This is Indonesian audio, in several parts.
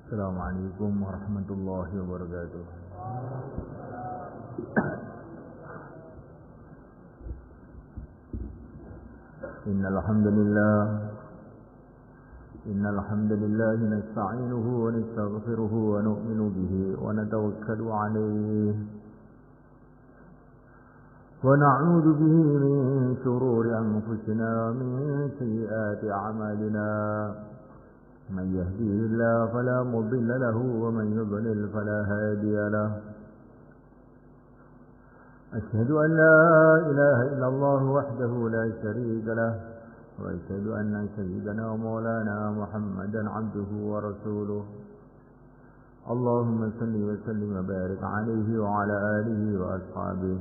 Assalamualaikum warahmatullahi wabarakatuh. Innal hamdalillah nasta'inuhu wa nastaghfiruhu wa nu'minu bihi wa natawakkalu 'alayhi wa na'udzu bihi min shururi anfusina wa min sayyiati a'malina. من يهديه الله فلا مضل له ومن يضلل فلا هادي له. أشهد أن لا إله إلا الله وحده لا شريك له وأشهد أن سيدنا ومولانا محمدا عبده ورسوله. اللهم صل وسلم وبارك عليه وعلى آله وأصحابه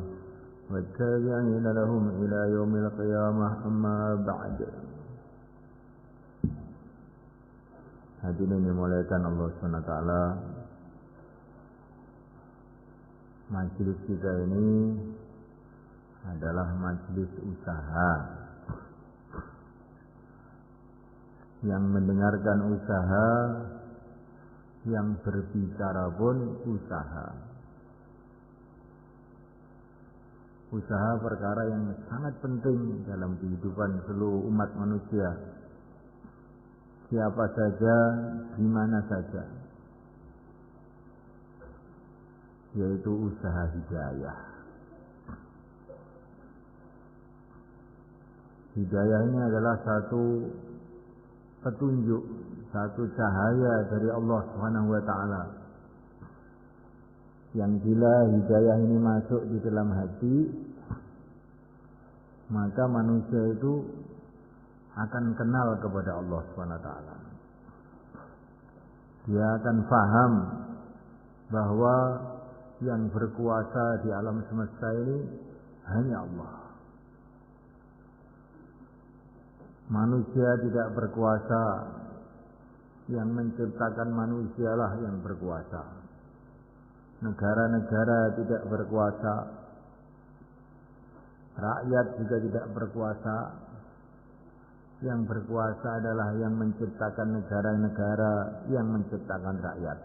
والتابعين لهم إلى يوم القيامة. أما بعد. Hadirin yang dimuliakan Allah SWT, majelis kita ini adalah majelis usaha yang mendengarkan usaha, yang berbicara pun usaha. Usaha perkara yang sangat penting dalam kehidupan seluruh umat manusia. Siapa saja, di mana saja, yaitu usaha hidayah. Hidayah ini adalah satu petunjuk, satu cahaya dari Allah Subhanahu wa taala. Yang bila hidayah ini masuk di dalam hati, maka manusia itu akan kenal kepada Allah SWT. Dia akan faham bahwa yang berkuasa di alam semesta ini hanya Allah. Manusia tidak berkuasa, yang menciptakan manusialah yang berkuasa. Negara-negara tidak berkuasa, rakyat juga tidak berkuasa. Yang berkuasa adalah yang menciptakan negara-negara, yang menciptakan rakyat,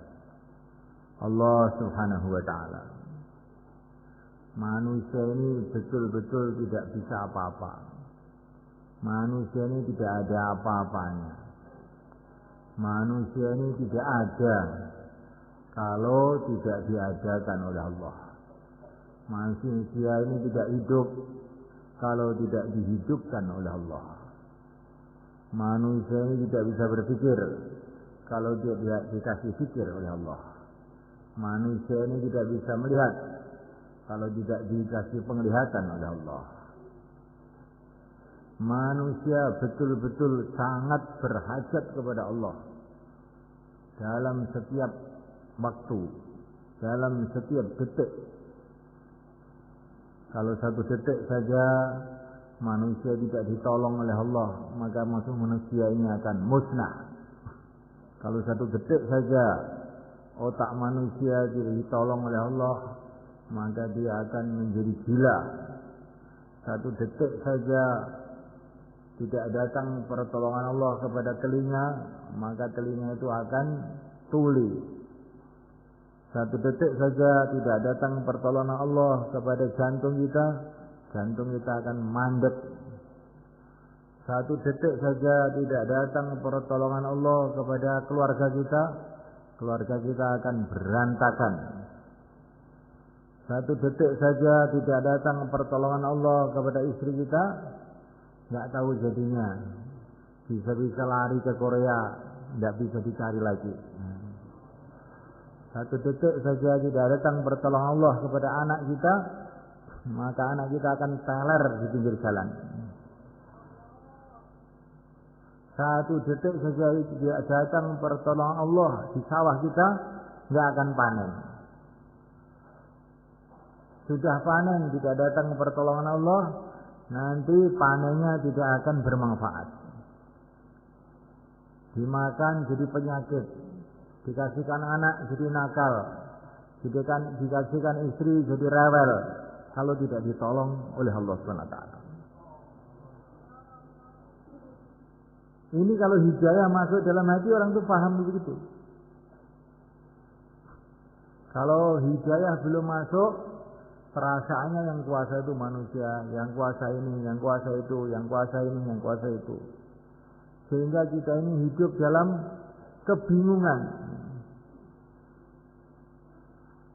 Allah Subhanahu wa ta'ala. Manusia ini betul-betul tidak bisa apa-apa. Manusia ini tidak ada apa-apanya. Manusia ini tidak ada kalau tidak diadakan oleh Allah. Manusia ini tidak hidup kalau tidak dihidupkan oleh Allah. Manusia ini tidak bisa berpikir kalau dia dikasih pikir oleh Allah. Manusia ini tidak bisa melihat kalau tidak dikasih penglihatan oleh Allah. Manusia betul-betul sangat berhajat kepada Allah dalam setiap waktu, dalam setiap detik. Kalau satu detik saja manusia tidak ditolong oleh Allah, maka manusia ini akan musnah. Kalau satu detik saja otak manusia tidak ditolong oleh Allah, maka dia akan menjadi gila. Satu detik saja tidak datang pertolongan Allah kepada telinga, maka telinga itu akan tuli. Satu detik saja tidak datang pertolongan Allah kepada jantung kita, jantung kita akan mandek. Satu detik saja tidak datang pertolongan Allah kepada keluarga kita akan berantakan. Satu detik saja tidak datang pertolongan Allah kepada istri kita, nggak tahu jadinya. Bisa-bisa lari ke Korea, nggak bisa dicari lagi. Satu detik saja tidak datang pertolongan Allah kepada anak kita, maka anak kita akan teler di pinggir jalan. Satu detik saja tidak datang pertolongan Allah di sawah kita, nggak akan panen. Sudah panen tidak datang pertolongan Allah, nanti panennya tidak akan bermanfaat. Dimakan jadi penyakit, dikasihkan anak jadi nakal, dikasihkan istri jadi rewel, kalau tidak ditolong oleh Allah SWT. Ini kalau hidayah masuk dalam hati orang itu paham begitu. Kalau hidayah belum masuk, perasaannya yang kuasa itu manusia, yang kuasa ini, yang kuasa itu, yang kuasa ini, yang kuasa itu. Sehingga kita ini hidup dalam kebingungan.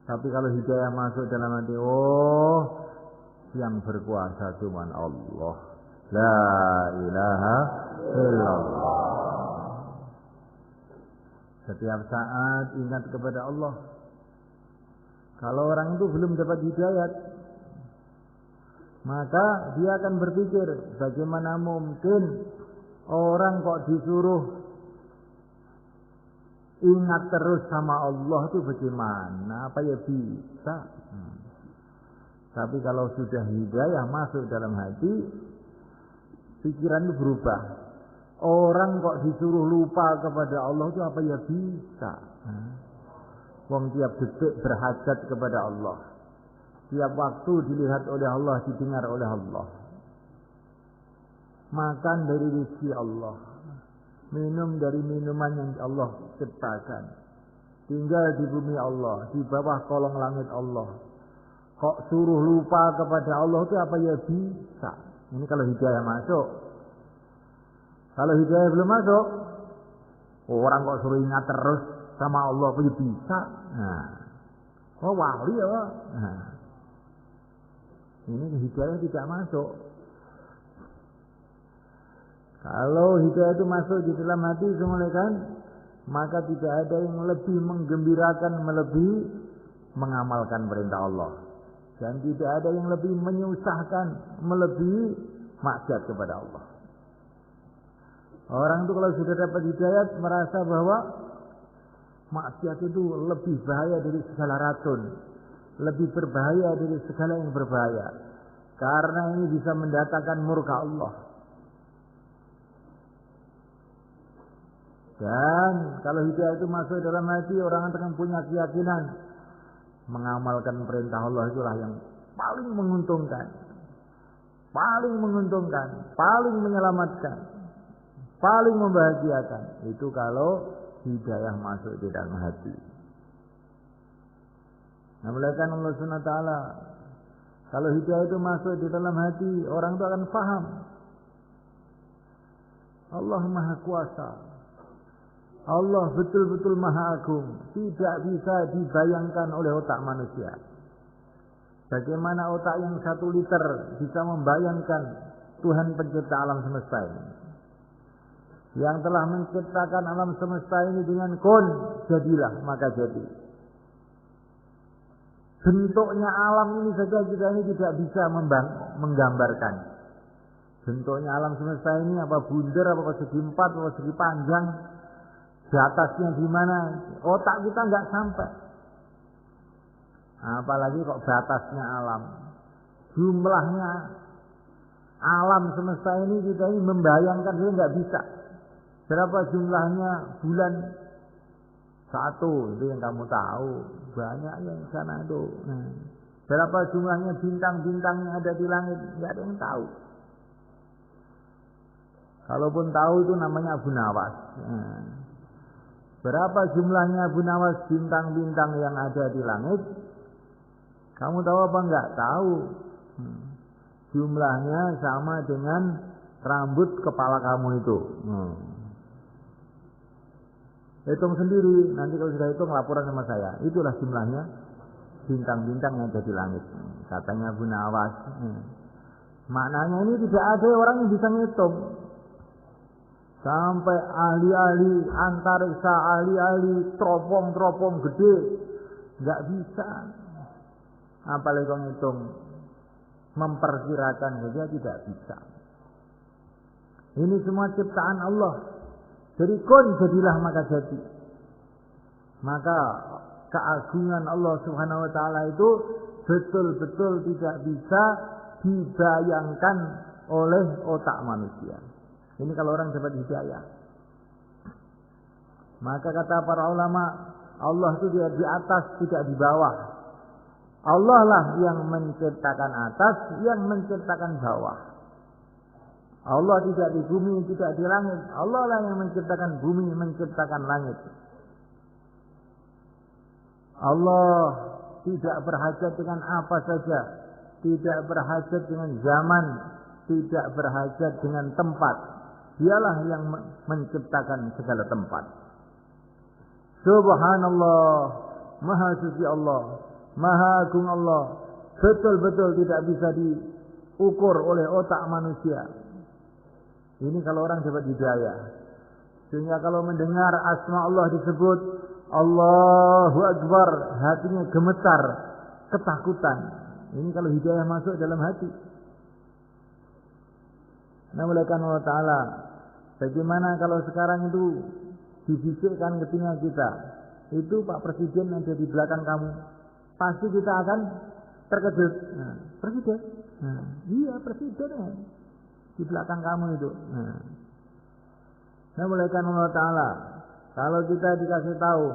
Tapi kalau hidayah masuk dalam hati, oh, yang berkuasa cuma Allah. La ilaha illallah. Setiap saat ingat kepada Allah. Kalau orang itu belum dapat hidayat, maka dia akan berpikir, bagaimana mungkin orang kok disuruh ingat terus sama Allah itu bagaimana? Apa ya bisa? Tapi kalau sudah hidayah masuk dalam hati, pikiran itu berubah. Orang kok disuruh lupa kepada Allah itu apa ya bisa? Wong tiap detik berhajat kepada Allah. Tiap waktu dilihat oleh Allah, didengar oleh Allah. Makan dari rezeki Allah. Minum dari minuman yang Allah ciptakan. Tinggal di bumi Allah, di bawah kolong langit Allah. Kok suruh lupa kepada Allah itu apa ya bisa? Ini kalau hidayah masuk. Kalau hidayah belum masuk, orang kok suruh ingat terus sama Allah apa ya bisa? Nah. Oh wali ya Pak. Nah. Ini hidayah tidak masuk. Kalau hidayah itu masuk di dalam hati semuanya kan, maka tidak ada yang lebih menggembirakan melebihi mengamalkan perintah Allah. Dan tidak ada yang lebih menyusahkan melebihi maksiat kepada Allah. Orang itu kalau sudah dapat hidayat merasa bahwa maksiat itu lebih bahaya dari segala racun, lebih berbahaya dari segala yang berbahaya. Karena ini bisa mendatangkan murka Allah. Dan kalau hidayah itu masuk dalam hati, orang akan punya keyakinan mengamalkan perintah Allah itulah yang paling menguntungkan, paling menyelamatkan, paling membahagiakan. Itu kalau hidayah masuk di dalam hati. Nah, melainkan Allah Subhanahu wa taala, kalau hidayah itu masuk di dalam hati, orang itu akan paham Allah Maha Kuasa. Allah betul-betul Maha Agung, tidak bisa dibayangkan oleh otak manusia. Bagaimana otak yang 1 liter bisa membayangkan Tuhan pencipta alam semesta ini, yang telah menciptakan alam semesta ini dengan kun, jadilah maka jadi. Bentuknya alam ini saja kita ini tidak bisa menggambarkan. Bentuknya alam semesta ini apa bundar, apa persegi 4, apa persegi panjang, di atasnya di mana, otak kita nggak sampai. Apalagi kok batasnya alam, jumlahnya alam semesta ini kita ini membayangkan saja nggak bisa. Berapa jumlahnya bulan? 1 itu yang kamu tahu, banyak yang sana itu. Nah, berapa jumlahnya bintang-bintang yang ada di langit? Nggak ada yang tahu. Kalaupun tahu itu namanya Abu Nawas. Nah, berapa jumlahnya Abu Nawas bintang-bintang yang ada di langit? Kamu tahu apa enggak? Tahu. Jumlahnya sama dengan rambut kepala kamu itu. Hitung sendiri, nanti kalau sudah hitung laporan sama saya. Itulah jumlahnya bintang-bintang yang ada di langit. Katanya Abu Nawas. Maknanya ini tidak ada orang yang bisa ngitung. Sampai ahli-ahli antariksa, ahli-ahli teropong-teropong gede, nggak bisa. Apalagi kalau ngitung, memperkirakan saja tidak bisa. Ini semua ciptaan Allah. Jadi kun jadilah maka jadi. Maka keagungan Allah Subhanahu wa taala itu betul-betul tidak bisa dibayangkan oleh otak manusia. Ini kalau orang dapat hidayah. Maka kata para ulama, Allah itu dia di atas, tidak di bawah. Allah lah yang menciptakan atas, yang menciptakan bawah. Allah tidak di bumi, tidak di langit. Allah lah yang menciptakan bumi, menciptakan langit. Allah tidak berhajat dengan apa saja, tidak berhajat dengan zaman, tidak berhajat dengan tempat. Dialah yang menciptakan segala tempat. Subhanallah, maha suci Allah, maha agung Allah, betul-betul tidak bisa diukur oleh otak manusia. Ini kalau orang dapat hidayah. Sehingga kalau mendengar asma Allah disebut Allahu Akbar, hatinya gemetar, ketakutan. Ini kalau hidayah masuk dalam hati. Nah, oleh karena Allah Ta'ala, bagaimana kalau sekarang itu dibisikkan ke telinga kita, itu Pak Presiden ada di belakang kamu, pasti kita akan terkejut. Nah, Presiden? Nah, iya Presiden ya, di belakang kamu itu. Nah, oleh karena Allah Ta'ala, kalau kita dikasih tahu,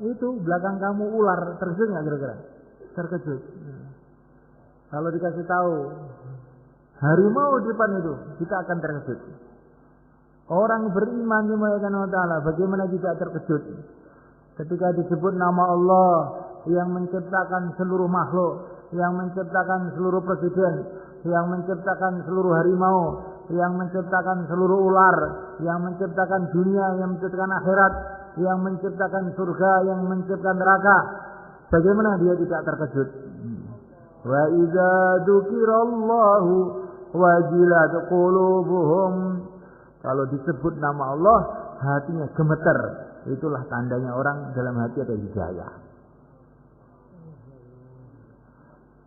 itu belakang kamu ular, terkejut nggak kira-kira? Terkejut. Kalau dikasih tahu harimau di depan itu, kita akan terkejut. Orang beriman kepada Allah Ta'ala, bagaimana tidak terkejut ketika disebut nama Allah yang menciptakan seluruh makhluk, yang menciptakan seluruh presiden, yang menciptakan seluruh harimau, yang menciptakan seluruh ular, yang menciptakan dunia, yang menciptakan akhirat, yang menciptakan surga, yang menciptakan neraka. Bagaimana dia tidak terkejut? Wa idza dzukirallahu wajilat qulubuhum. Kalau disebut nama Allah, hatinya gemeter. Itulah tandanya orang dalam hati ada hidayah.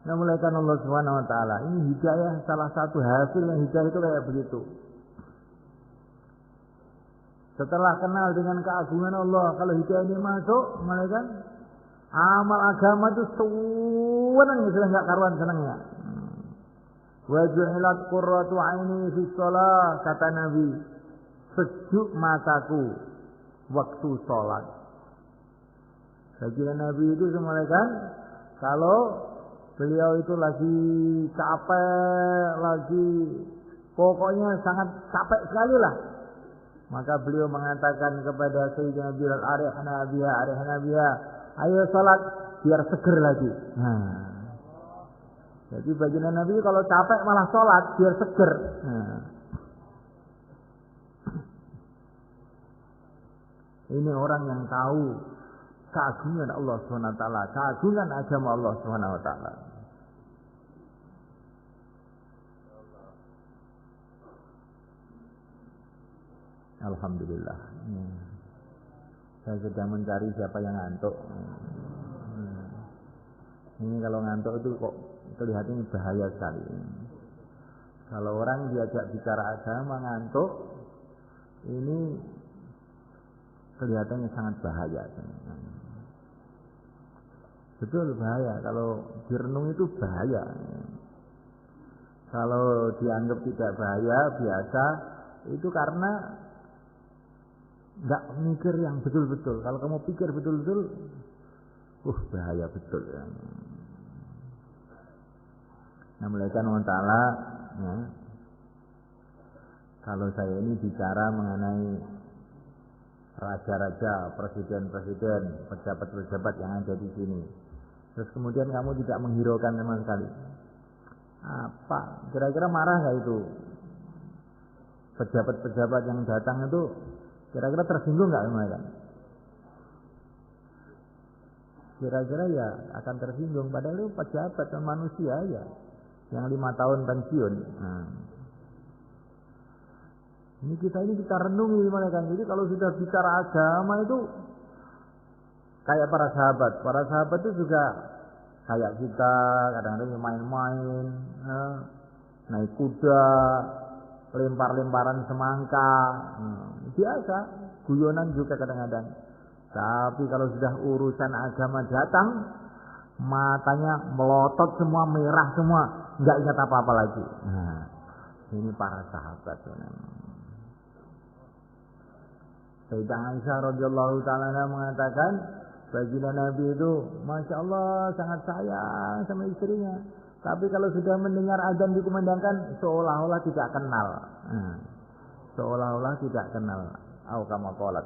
Nah, mulai kan Allah Subhanahu wa taala, ini hidayah salah satu hasil yang hidayah itu kayak begitu. Setelah kenal dengan keagungan Allah, kalau hidayah ini masuk, mulai kan amal agama itu senang, sudah enggak karuan senangnya. Wa ju'ilat qurratu 'aini fi shalah, kata Nabi, sejuk mataku waktu salat. Baginda Nabi itu semuanya kan, kalau beliau itu lagi capek, lagi pokoknya sangat capek sekali lah, maka beliau mengatakan kepada Sayyidina Bilal, arihna biha, ayo salat biar seger lagi. Nah, jadi baginda Nabi kalau capek malah salat biar seger. Nah, ini orang yang tahu keagungan Allah Subhanahu wa taala, keagungan agama Allah Subhanahu wa taala. Alhamdulillah. Saya sedang mencari siapa yang ngantuk. Ini kalau ngantuk itu kok kelihatannya bahaya sekali. Kalau orang diajak bicara agama ngantuk, ini kelihatannya sangat bahaya. Betul bahaya. Kalau direnung itu bahaya. Kalau dianggap tidak bahaya, biasa, itu karena nggak mikir yang betul-betul. Kalau kamu pikir betul-betul, bahaya betul ya. Nah, mulai kan Allah Ta'ala, ya, kalau saya ini bicara mengenai raja-raja, presiden-presiden, pejabat-pejabat yang ada di sini, terus kemudian kamu tidak menghiraukan sama sekali, apa? Kira-kira marah nggak itu? Pejabat-pejabat yang datang itu kira-kira tersinggung nggak mereka? Kira-kira ya akan tersinggung. Padahal itu pejabat dan manusia ya, yang 5 tahun pensiun. Nah, ini kita renungi mereka. Jadi kalau sudah bicara agama itu kayak para sahabat. Para sahabat itu juga kayak kita, kadang-kadang main-main, naik kuda, lempar-lemparan semangka, biasa, guyonan juga kadang-kadang. Tapi kalau sudah urusan agama datang, matanya melotot semua, merah semua, nggak ingat apa-apa lagi. Nah, ini para sahabat. Sayyidah Aisyah radhiyallahu taala mengatakan, baginda Nabi itu, masya Allah sangat sayang sama istrinya. Tapi kalau sudah mendengar azan dikumandangkan, seolah-olah tidak kenal. Seolah-olah tidak kenal. Au kama qalat.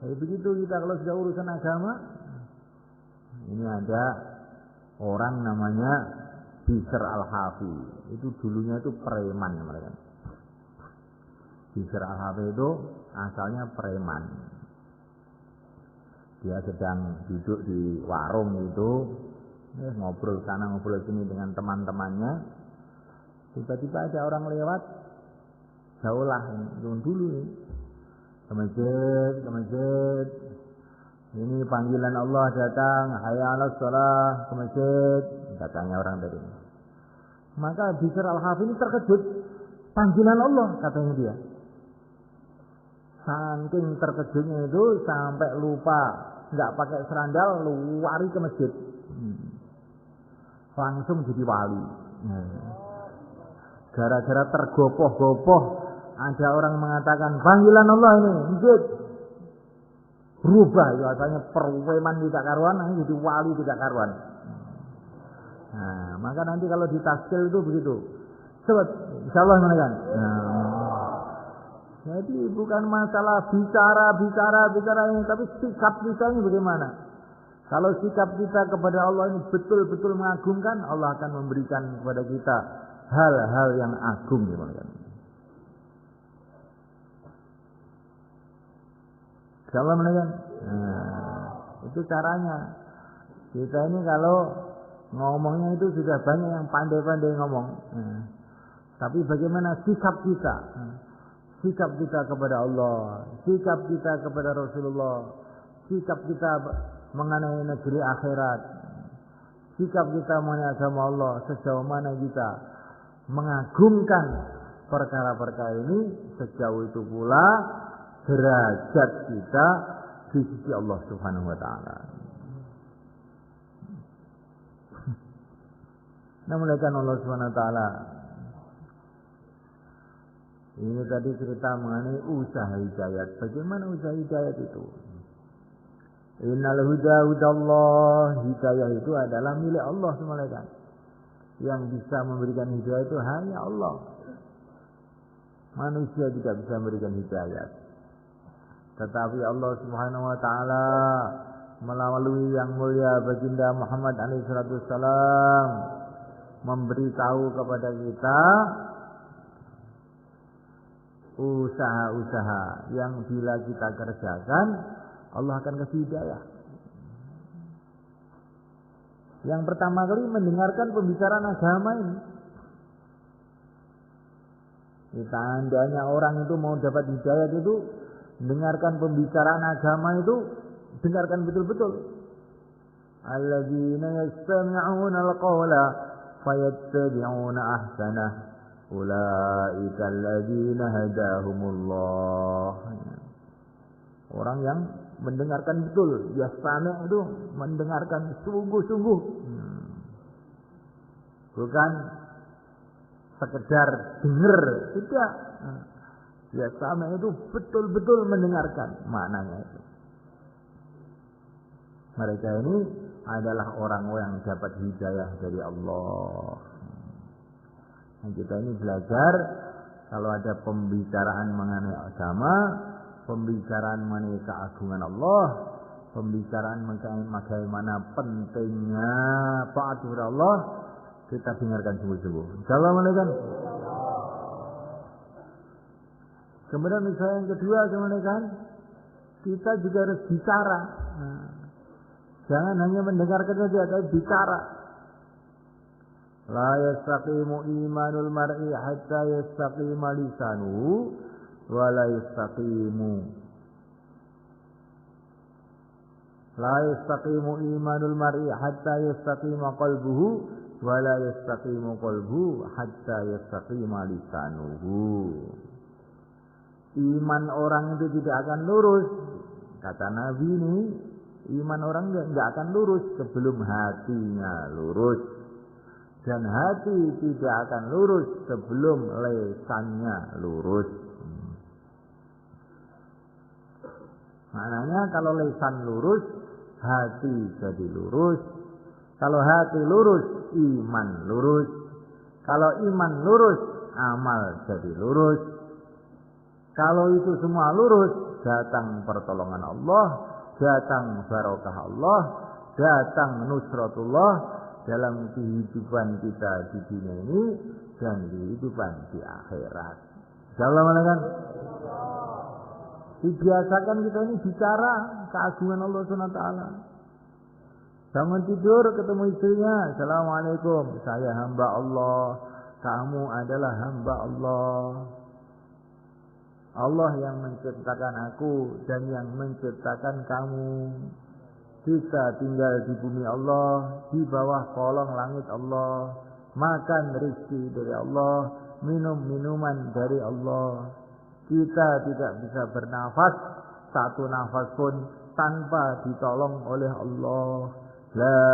Jadi begitu kita kalau sudah urusan agama, ini ada orang namanya Bishr Al-Hafi. Itu dulunya itu preman mereka. Bishr Al-Hafi itu asalnya preman. Dia sedang duduk di warung itu, ngobrol sana ngobrol sini dengan teman-temannya. Tiba-tiba ada orang lewat, jauhlah dulu nih, ke masjid. Ini panggilan Allah datang, hayya 'alas shalah, ke masjid, katanya orang tadi. Maka Bishr Al-Hafi ini terkejut, panggilan Allah katanya dia. Saking terkejutnya itu sampai lupa, nggak pakai serandal, lari ke masjid. Langsung jadi wali. Gara-gara tergopoh-gopoh, ada orang mengatakan panggilan Allah ini, masjid. Berubah, itu asalnya perweman tidak karuan, jadi wali tidak karuan. Nah, maka nanti kalau ditaskil itu begitu. Sobat, insyaallah menekan. Jadi bukan masalah bicara ini, tapi sikap kita ini bagaimana? Kalau sikap kita kepada Allah ini betul-betul mengagumkan, Allah akan memberikan kepada kita hal-hal yang agung, teman-teman. Insyaallah menekan. Nah, itu caranya. Kita ini kalau ngomongnya itu sudah banyak yang pandai-pandai ngomong. Tapi bagaimana sikap kita? Sikap kita kepada Allah, sikap kita kepada Rasulullah, sikap kita mengenai negeri akhirat, sikap kita mengenai agama Allah, sejauh mana kita mengagumkan perkara-perkara ini, sejauh itu pula derajat kita di sisi Allah Subhanahu wa taala. Namun Allah Subhanahu wa taala, ini tadi cerita mengenai usaha hidayat. Bagaimana usaha hidayat itu? Innal huda hudallah. Hidayah itu adalah milik Allah semalakan. Yang bisa memberikan hidayah itu hanya Allah. Manusia tidak bisa memberikan hidayat. Tetapi Allah Subhanahu wa taala melalui yang mulia baginda Muhammad alaihi salatu wassalam memberitahu kepada kita usaha-usaha yang bila kita kerjakan Allah akan kasih hidayah. Yang pertama kali mendengarkan pembicaraan agama ini. Tandanya orang itu mau dapat hidayah itu dengarkan pembicaraan agama itu, dengarkan betul-betul. Alladzina yastami'una al-qawla fayattabi'una ahsanah. Ulaika alladzina hadahumullah. Orang yang mendengarkan betul, yastami' itu mendengarkan sungguh-sungguh. Bukan sekedar dengar, tidak. Yastami' itu betul-betul mendengarkan maknanya itu. Mereka ini adalah orang-orang yang dapat hidayah dari Allah. Nah, kita ini belajar kalau ada pembicaraan mengenai agama, pembicaraan mengenai keagungan Allah, pembicaraan mengenai bagaimana pentingnya taat kepada Allah, kita dengarkan sungguh-sungguh. Assalamualaikum. Kemudian misalnya yang kedua, kita juga harus bicara. Jangan hanya mendengarkan saja, tapi bicara. La yastaqimu imanul mar'i hatta yastaqima lisanuhu wa la yastaqimu imanul mar'i hatta yastaqima qalbuhu wa la yastaqimu qalbuhu hatta yastaqima lisanuhu. Iman orang itu tidak akan lurus, kata Nabi ini, iman orang tidak akan lurus sebelum hatinya lurus. Dan hati tidak akan lurus sebelum lesannya lurus. Maknanya kalau lesan lurus, hati jadi lurus. Kalau hati lurus, iman lurus. Kalau iman lurus, amal jadi lurus. Kalau itu semua lurus, datang pertolongan Allah, datang barokah Allah, datang nusratullah dalam kehidupan kita di dunia ini dan kehidupan di akhirat. Insyaallah kan? Dibiasakan kita ini bicara keagungan Allah SWT. Bangun tidur ketemu istrinya, Assalamualaikum, saya hamba Allah, kamu adalah hamba Allah. Allah yang menciptakan aku dan yang menciptakan kamu. Kita tinggal di bumi Allah, di bawah kolong langit Allah, makan rezeki dari Allah, minum minuman dari Allah. Kita tidak bisa bernafas satu nafas pun tanpa ditolong oleh Allah. La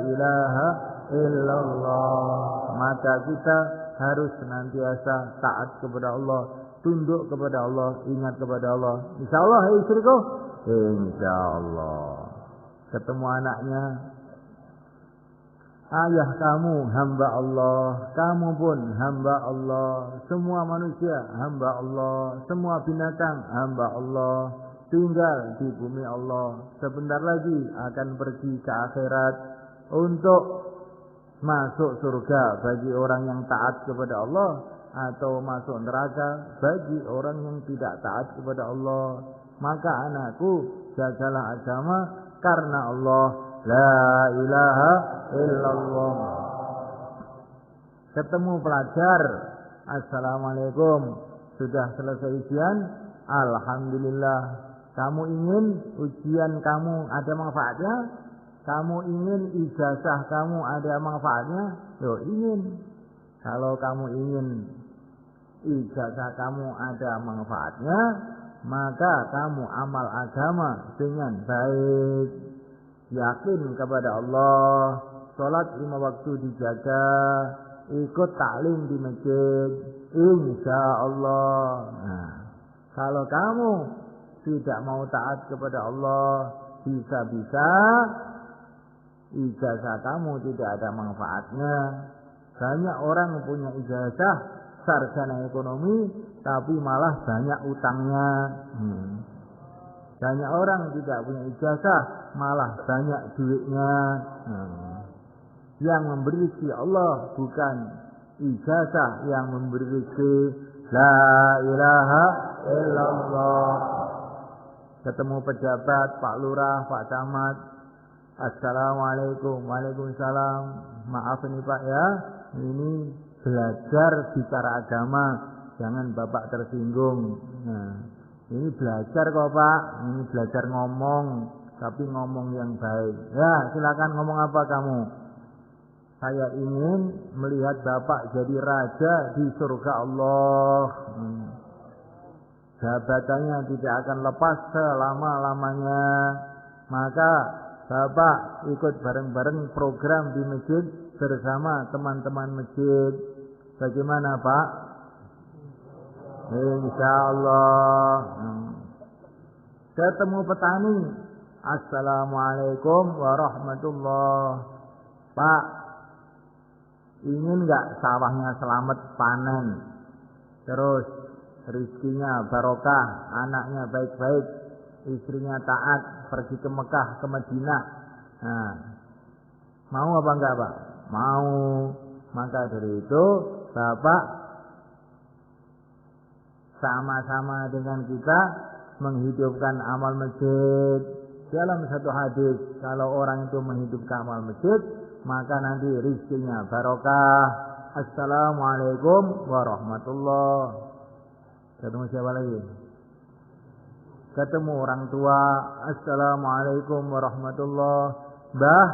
ilaha illallah. Maka kita harus senantiasa taat kepada Allah, tunduk kepada Allah, ingat kepada Allah. Insyaallah ya istriku, insyaallah. Ketemu anaknya, ayah kamu hamba Allah, kamu pun hamba Allah, semua manusia hamba Allah, semua binatang hamba Allah, tinggal di bumi Allah, sebentar lagi akan pergi ke akhirat untuk masuk surga bagi orang yang taat kepada Allah, atau masuk neraka bagi orang yang tidak taat kepada Allah. Maka anakku, jagalah agama karena Allah. La ilaha illallah. Ketemu pelajar, Assalamualaikum, sudah selesai ujian? Alhamdulillah. Kamu ingin ujian kamu ada manfaatnya? Kamu ingin ijazah kamu ada manfaatnya? Loh, ingin. Kalau kamu ingin ijazah kamu ada manfaatnya, maka kamu amal agama dengan baik, yakin kepada Allah, sholat 5 waktu dijaga, ikut taklim di masjid, insya Allah. Nah, kalau kamu tidak mau taat kepada Allah, bisa-bisa ijazah kamu tidak ada manfaatnya. Banyak orang punya ijazah sarjana ekonomi, tapi malah banyak utangnya. Banyak orang tidak punya ijazah, malah banyak duitnya. Yang memberi rezeki Allah, bukan ijazah yang memberi rezeki. La ilaha illallah. Ketemu pejabat, Pak Lurah, Pak Camat, Assalamualaikum. Waalaikumsalam. Maaf ini Pak ya, ini belajar bicara agama, jangan Bapak tersinggung. Nah, ini belajar kok Pak, ini belajar ngomong, tapi ngomong yang baik. Ya, silakan ngomong apa kamu? Saya ingin melihat Bapak jadi raja di surga Allah. Jabatannya tidak akan lepas selama-lamanya. Maka Bapak ikut bareng-bareng program di masjid bersama teman-teman masjid. Bagaimana Pak? Insyaallah. Ketemu petani, Assalamualaikum warahmatullahi. Pak, ingin enggak sawahnya selamat panen, terus rezekinya barokah, anaknya baik-baik, istrinya taat, pergi ke Mekah, ke Madinah. Nah, mau apa enggak Pak? Mau. Maka dari itu Bapak sama-sama dengan kita menghidupkan amal masjid. Dalam satu hadis, kalau orang itu menghidupkan amal masjid, maka nanti rezekinya barokah. Assalamualaikum warahmatullahi. Ketemu siapa lagi? Ketemu orang tua, Assalamualaikum warahmatullahi. Mbah,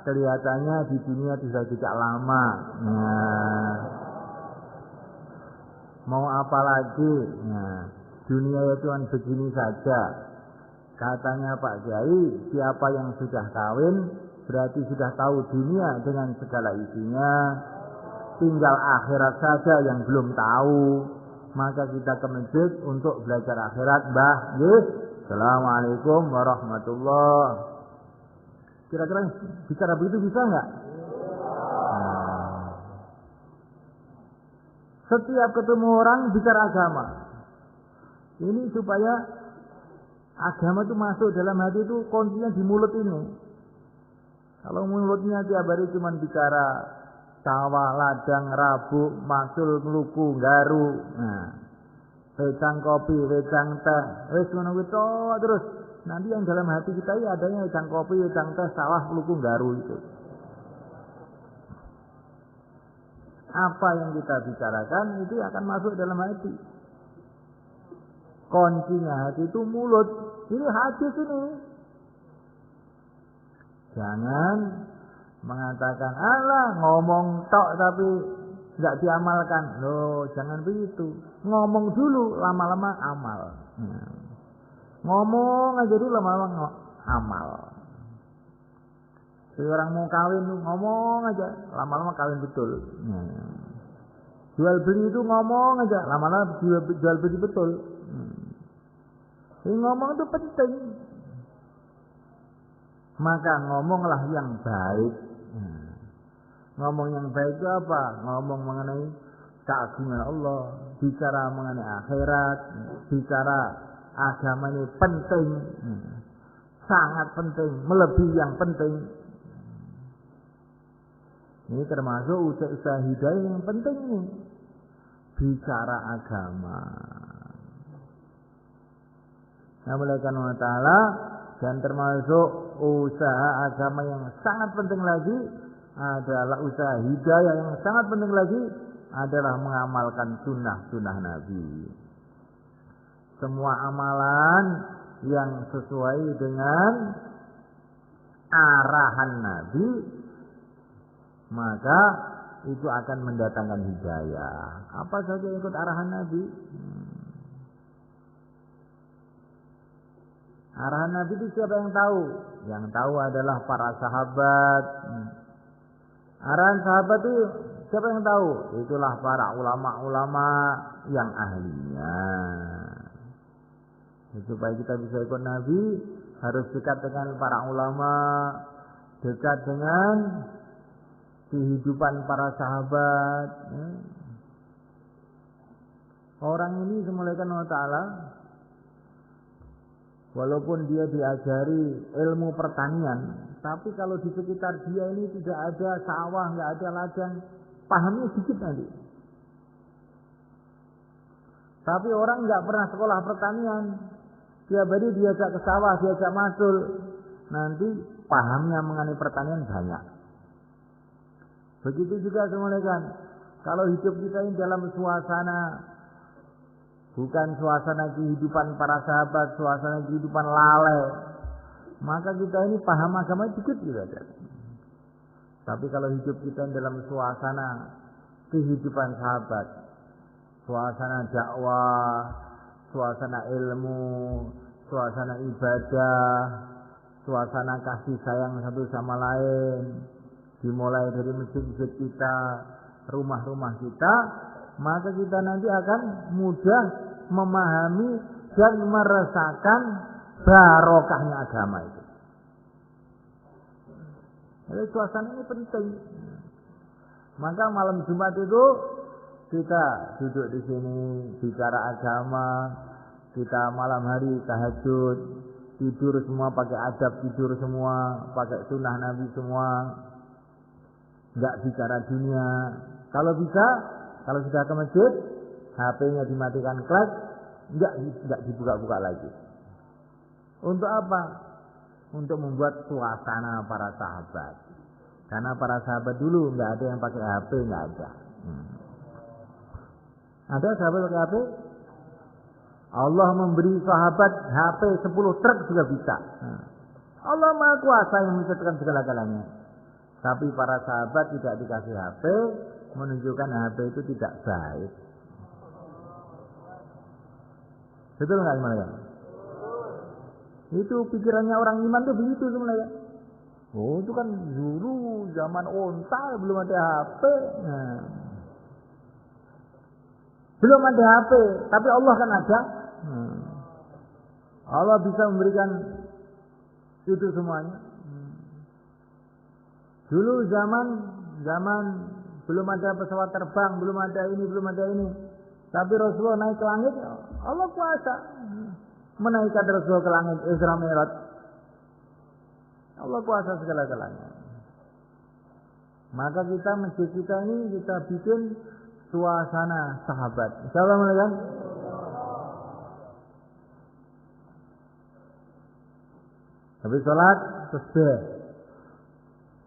kelihatannya di dunia sudah tidak lama. Nah, mau apa lagi? Nah, dunia itu kan begini saja. Katanya Pak Kiai, siapa yang sudah kawin berarti sudah tahu dunia dengan segala isinya. Tinggal akhirat saja yang belum tahu. Maka kita ke masjid untuk belajar akhirat, Mbah. Assalamualaikum warahmatullahi. Kira-kira bicara begitu bisa enggak? Nah, setiap ketemu orang bicara agama. Ini supaya Agama itu masuk dalam hati itu kuncinya di mulut ini. Kalau mulutnya tiap hari cuma bicara sawah, ladang, rabuk, maksul, meluku, garu, nah, wedang kopi, wedang teh, wis ngono kuwi terus. Nanti yang dalam hati kita ini adanya wedang kopi, wedang teh, sawah, meluku, garu itu. Apa yang kita bicarakan itu akan masuk dalam hati. Kuncinya hati itu mulut. Ini hadis ini. Jangan mengatakan alah ngomong tok tapi tidak diamalkan. Loh, jangan begitu. Ngomong dulu, lama-lama amal. Ngomong aja dulu, lama-lama amal. Orang mau kawin tuh ngomong aja, lama-lama kawin betul. Jual beli itu ngomong aja, lama-lama jual beli betul. Jadi ngomong itu penting. Maka ngomonglah yang baik. Ngomong yang baik itu apa? Ngomong mengenai keagungan Allah, bicara mengenai akhirat, bicara agama ini penting, sangat penting, melebihi yang penting. Ini termasuk usaha hidayah yang penting nih. Bicara agama. Nah, oleh karena ta'ala, dan termasuk usaha agama yang sangat penting lagi adalah usaha hidayah yang sangat penting lagi adalah mengamalkan sunnah-sunnah Nabi. Semua amalan yang sesuai dengan arahan Nabi, maka itu akan mendatangkan hidayah. Apa saja ikut arahan Nabi? Arahan Nabi itu siapa yang tahu? Yang tahu adalah para sahabat. Arahan sahabat itu siapa yang tahu? Itulah para ulama-ulama yang ahlinya. Supaya kita bisa ikut Nabi, harus dekat dengan para ulama, dekat dengan kehidupan para sahabat. Orang ini semulaikan Allah Ta'ala, walaupun dia diajari ilmu pertanian, tapi kalau di sekitar dia ini tidak ada sawah, nggak ada ladang, pahamnya sedikit nanti. Tapi orang nggak pernah sekolah pertanian, tiap hari diajak ke sawah, diajak masul, nanti pahamnya mengenai pertanian banyak. Begitu juga semulaikan, kalau hidup kita ini dalam suasana bukan suasana kehidupan para sahabat, suasana kehidupan lalai, maka kita ini paham agama dikit juga. Tapi kalau hidup kita dalam suasana kehidupan sahabat, suasana dakwah, suasana ilmu, suasana ibadah, suasana kasih sayang satu sama lain, dimulai dari masjid-masjid kita, rumah-rumah kita, maka kita nanti akan mudah memahami dan merasakan barokahnya agama itu. Jadi suasana ini penting. Maka malam Jumat itu kita duduk di sini bicara agama, kita malam hari tahajud, tidur semua pakai adab, tidur semua pakai sunnah Nabi semua, nggak bicara dunia. Kalau bisa, kalau sudah ke masjid, HP-nya dimatikan kelas, enggak dibuka-buka lagi. Untuk apa? Untuk membuat suasana para sahabat. Karena para sahabat dulu enggak ada yang pakai HP, enggak ada. Ada sahabat pakai HP? Allah memberi sahabat HP 10 truk juga bisa. Allah Maha Kuasa yang menciptakan segala-galanya. Tapi para sahabat tidak dikasih HP, menunjukkan HP itu tidak baik. Betul nggak semuanya? Itu pikirannya orang iman tuh begitu semuanya. Oh, itu kan dulu zaman onta belum ada HP. Nah. Belum ada HP, tapi Allah kan ada. Allah bisa memberikan itu semuanya. Dulu zaman belum ada pesawat terbang, belum ada ini. Tapi Rasulullah naik ke langit, Allah kuasa. menaikkan Rasul ke langit Isra Mi'raj. Allah kuasa segala-galanya. Maka kita masjid kita ini kita bikin suasana sahabat. Insyaallah kan? Habis sholat tasbih.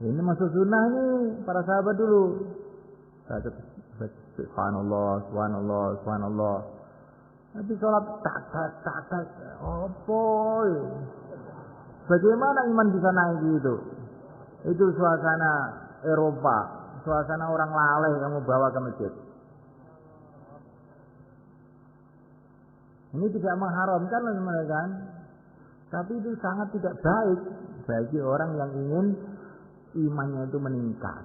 Ini masuk sunnah ini para sahabat dulu. Subhanallah, subhanallah, subhanallah. Habis sholat tak. Oh boy. Bagaimana iman bisa naik gitu? Itu suasana Eropa, suasana orang lalai kamu bawa ke masjid. Ini tidak mengharamkan loh teman-teman kan? Tapi itu sangat tidak baik bagi orang yang ingin imannya itu meningkat.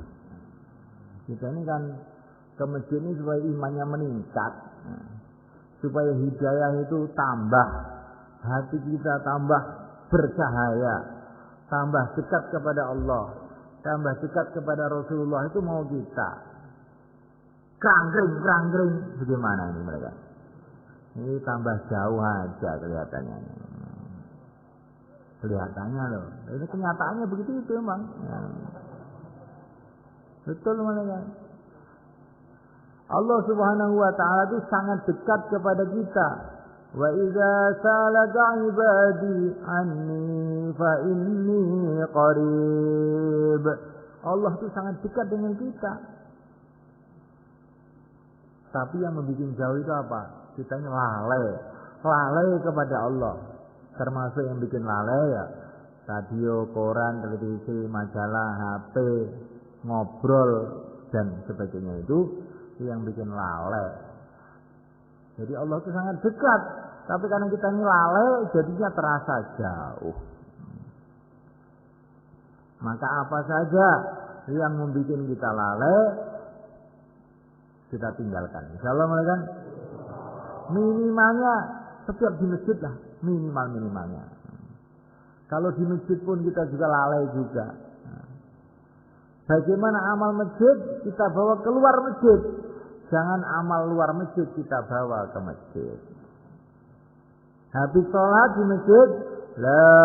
Kita ini kan ke masjid ini supaya imannya meningkat, supaya hidayah itu tambah, hati kita tambah bercahaya, tambah dekat kepada Allah, tambah dekat kepada Rasulullah. Itu mau kita kerang-kering bagaimana ini mereka? Ini tambah jauh aja kelihatannya. Kelihatannya loh. Ini kenyataannya begitu itu emang. Ya. Betul mereka. Allah Subhanahu wa taala itu sangat dekat kepada kita. Wa idza salaka ibadi anni fa inni qarib. Allah itu sangat dekat dengan kita. Tapi yang membuat jauh itu apa? Kita ini lalai kepada Allah. Termasuk yang bikin lalai ya radio, koran, televisi, majalah, HP, ngobrol dan sebagainya itu yang bikin lalai. Jadi Allah itu sangat dekat, tapi karena kita ini lalai jadinya terasa jauh. Maka apa saja yang membuat kita lalai kita tinggalkan. Insyaallah mereka minimalnya setiap di masjid lah. Minimalnya. Kalau di masjid pun kita juga lalai juga. Bagaimana amal masjid kita bawa keluar masjid. Jangan amal luar masjid kita bawa ke masjid. Habis sholat di masjid, la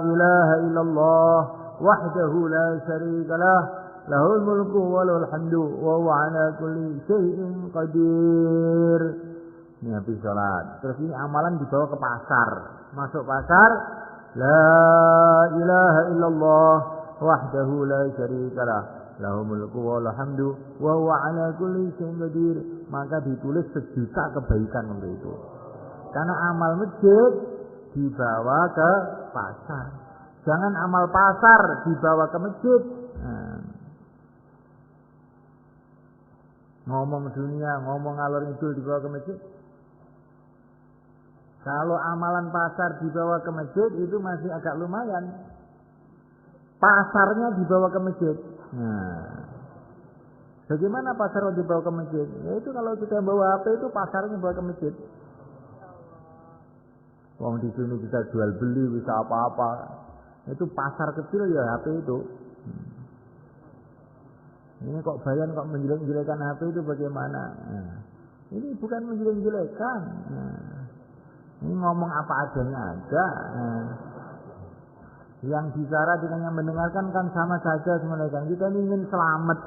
ilaha illallah wahdahu la syarikalah lahul mulku wa lahul hamdu wa huwa ala kulli syai'in qadir. Ini habis sholat. Terus ini amalan dibawa ke pasar. Masuk pasar. La ilaha illallah wahdahu la syarikalah lahul mulku wa lahul hamdu wa huwa ala kulli syai'in qadir. Maka ditulis 1 juta kebaikan untuk itu. Karena amal masjid dibawa ke pasar. Jangan amal pasar dibawa ke masjid. Ngomong dunia, ngomong ngalor ngidul dibawa ke masjid. Kalau amalan pasar dibawa ke masjid itu masih agak lumayan. Pasarnya dibawa ke masjid. Nah, bagaimana pasar dibawa ke masjid? Ya itu kalau kita bawa HP itu pasarnya bawa ke masjid. Wong di sini bisa jual beli, bisa apa-apa. Itu pasar kecil ya HP itu. Ini kok bayan kok menjelek-jelekan HP itu bagaimana? Nah, ini bukan menjelek-jelekan. Nah, ini ngomong apa adanya aja. Nah, yang bicara dengan yang mendengarkan kan sama saja sebenarnya. Kita ini ingin selamat.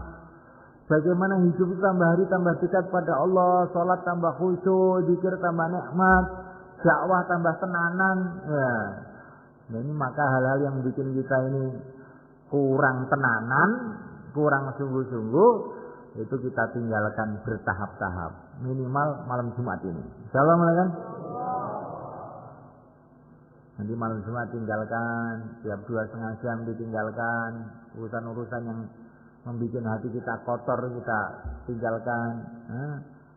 Bagaimana hidup itu tambah hari tambah dekat pada Allah, sholat tambah khusyuk, zikir tambah nikmat, dakwah tambah tenanan. Ya. Nah, ini maka hal-hal yang bikin kita ini kurang tenanan, kurang sungguh-sungguh, itu kita tinggalkan bertahap-tahap. Minimal malam Jumat ini. Assalamualaikum. Nanti malam Jumat tinggalkan, tiap 2,5 jam ditinggalkan, urusan-urusan yang membuat hati kita kotor kita tinggalkan,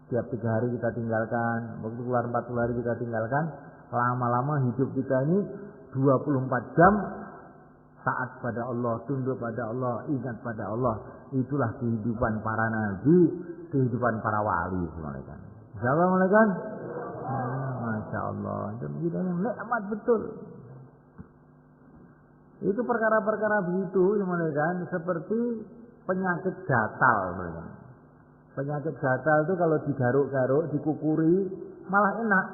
tiap 3 hari kita tinggalkan, waktu keluar 40 hari kita tinggalkan, lama-lama hidup kita ini 24 jam taat pada Allah, tunduk pada Allah, ingat pada Allah. Itulah kehidupan para nabi, kehidupan para wali semuanya. Assalamualaikum. Masya Allah, itu yang nikmat betul. Itu perkara-perkara begitu, kan, seperti penyakit gatal. Penyakit gatal itu kalau digaruk-garuk, dikukuri, malah enak.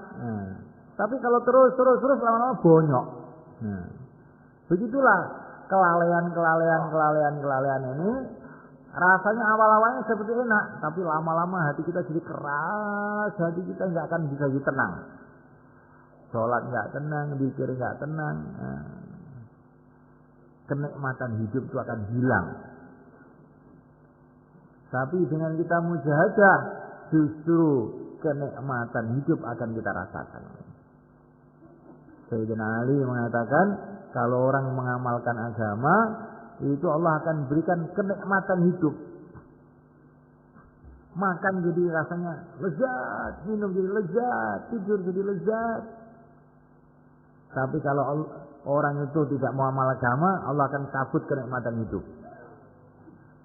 Tapi kalau terus lama-lama bonyok. Nah, begitulah kelalaian ini. Rasanya awal-awalnya seperti enak, tapi lama-lama hati kita jadi keras, hati kita nggak akan bisa tenang. Sholat nggak tenang, zikir nggak tenang. Nah, kenikmatan hidup itu akan hilang. Tapi dengan kita mujahadah, justru kenikmatan hidup akan kita rasakan. Sayyidina Ali mengatakan, kalau orang mengamalkan agama, itu Allah akan berikan kenikmatan hidup. Makan jadi rasanya lezat, minum jadi lezat, tidur jadi lezat. Tapi kalau orang itu tidak mau amal agama, Allah akan cabut kenikmatan hidup.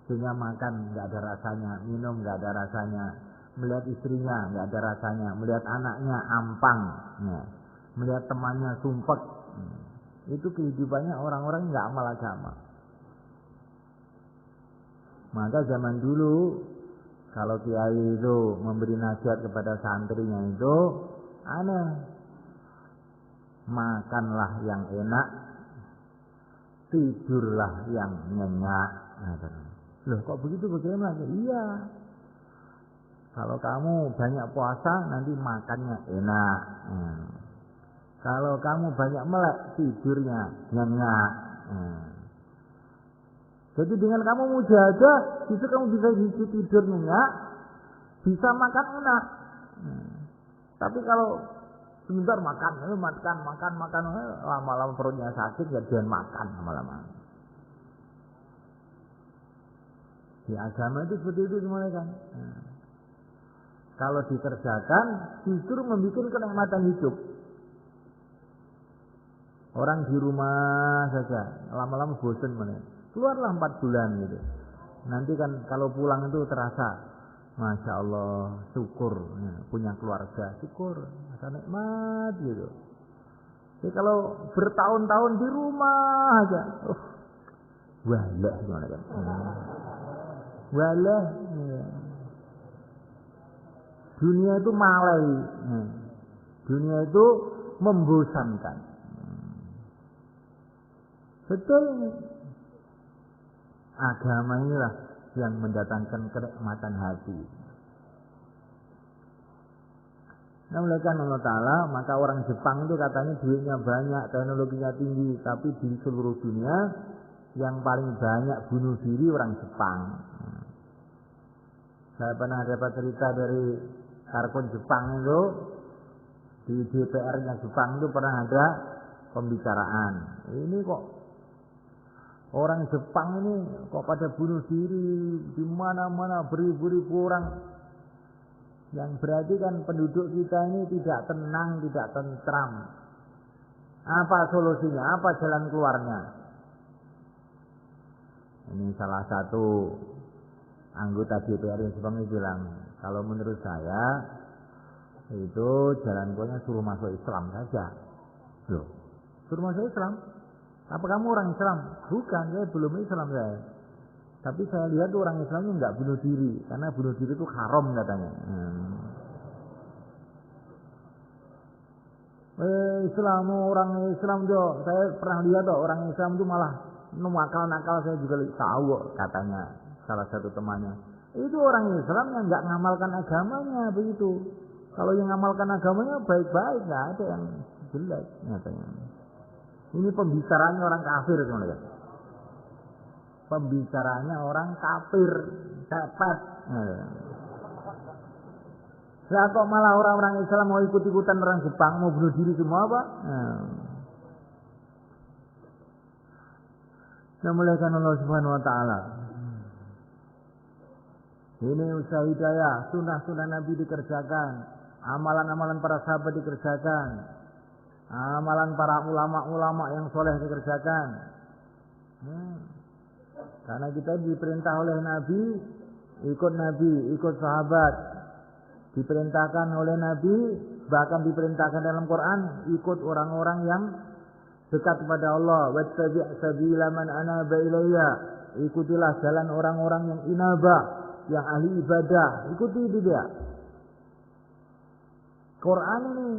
Sehingga makan nggak ada rasanya, minum nggak ada rasanya, melihat istrinya nggak ada rasanya, melihat anaknya ampang, melihat temannya sumpek. Itu kehidupannya orang-orang nggak amal agama. Maka zaman dulu kalau kiai itu memberi nasihat kepada santrinya itu aneh. Makanlah yang enak, tidurlah yang nyenyak. Loh kok begitu bagaimana? Iya. Kalau kamu banyak puasa nanti makannya enak. Kalau kamu banyak melek tidurnya nyenyak. Jadi dengan kamu mujahadah, justru kamu bisa tidur nyenyak, bisa makan enak. Tapi kalau sebentar makan, lama-lama perutnya sakit, jadian makan lama-lama. Di agama itu seperti itu semuanya kan. Kalau dikerjakan, justru membuat kenikmatan hidup. Orang di rumah saja, lama-lama bosan mana. Keluarlah 4 bulan gitu. Nanti kan kalau pulang itu terasa, Masya Allah, syukur punya keluarga, syukur, rasa nikmat gitu. Jadi kalau bertahun-tahun di rumah aja, walah gimana kan? Walah, dunia itu malai, dunia itu membosankan. Betul. Agama inilah yang mendatangkan kenikmatan hati. Nah, oleh karena Allah Ta'ala, maka orang Jepang itu katanya duitnya banyak, teknologinya tinggi, tapi di seluruh dunia yang paling banyak bunuh diri orang Jepang. Saya pernah dapat cerita dari Karkun Jepang itu, di DPR-nya Jepang itu pernah ada pembicaraan. Ini kok orang Jepang ini kok pada bunuh diri di mana-mana beribu-ribu orang. Yang berarti kan penduduk kita ini tidak tenang, tidak tentram. Apa solusinya? Apa jalan keluarnya? Ini salah satu anggota DPR yang Jepang itu bilang, kalau menurut saya itu jalan keluarnya suruh masuk Islam saja. Loh, suruh masuk Islam? Apa kamu orang Islam? Bukan, saya belum Islam saya. Tapi saya lihat orang Islamnya nggak bunuh diri, karena bunuh diri itu haram katanya. Islam, orang Islam tuh, saya pernah lihat tuh orang Islam itu malah nakal-nakal, saya juga tahu katanya salah satu temannya. Itu orang Islam yang nggak ngamalkan agamanya begitu. Kalau yang ngamalkan agamanya baik-baik, nggak ada yang jelek katanya. Ini pembicaraannya orang kafir teman-teman. Pembicaraannya orang kafir, cepet. Lah kok malah orang-orang Islam mau ikut-ikutan orang Jepang, mau bunuh diri semua apa? Memuliakan Allah Subhanahu wa taala. Ini usaha hidayah, sunnah-sunnah Nabi dikerjakan, amalan-amalan para sahabat dikerjakan. Amalan para ulama-ulama yang soleh dikerjakan. Karena kita diperintah oleh Nabi, ikut sahabat. Diperintahkan oleh Nabi, bahkan diperintahkan dalam Quran, ikut orang-orang yang dekat kepada Allah. Wattabi' sabila man anaba ilayya. Ikutilah jalan orang-orang yang inabah, yang ahli ibadah. Ikuti itu dia. Quran ini.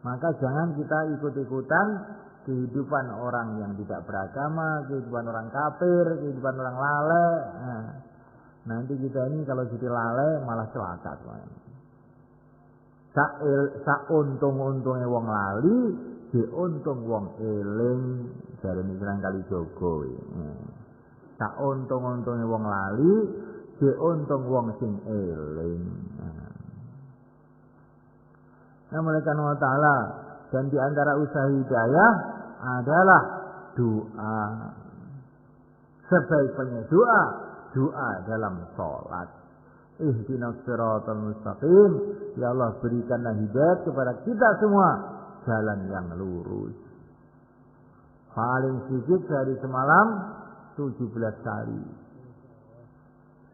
Maka jangan kita ikut-ikutan kehidupan orang yang tidak beragama, kehidupan orang kafir, kehidupan orang lale. Nah, nanti kita ini kalau jadi lale malah celaka. Sak untung-untungnya wong lali, diuntung wong eling, jarene Sunan Kalijaga. Sak untung-untungnya wong lali, diuntung wong sing eling. Nah, mereka Allah Ta'ala, dan di antara usaha hidayah adalah doa. Sebaik-baiknya doa dalam sholat. Ihdinas siratal mustaqim. Ya Allah, berikanlah hidayah kepada kita semua jalan yang lurus. Paling sedikit dari semalam 17 kali.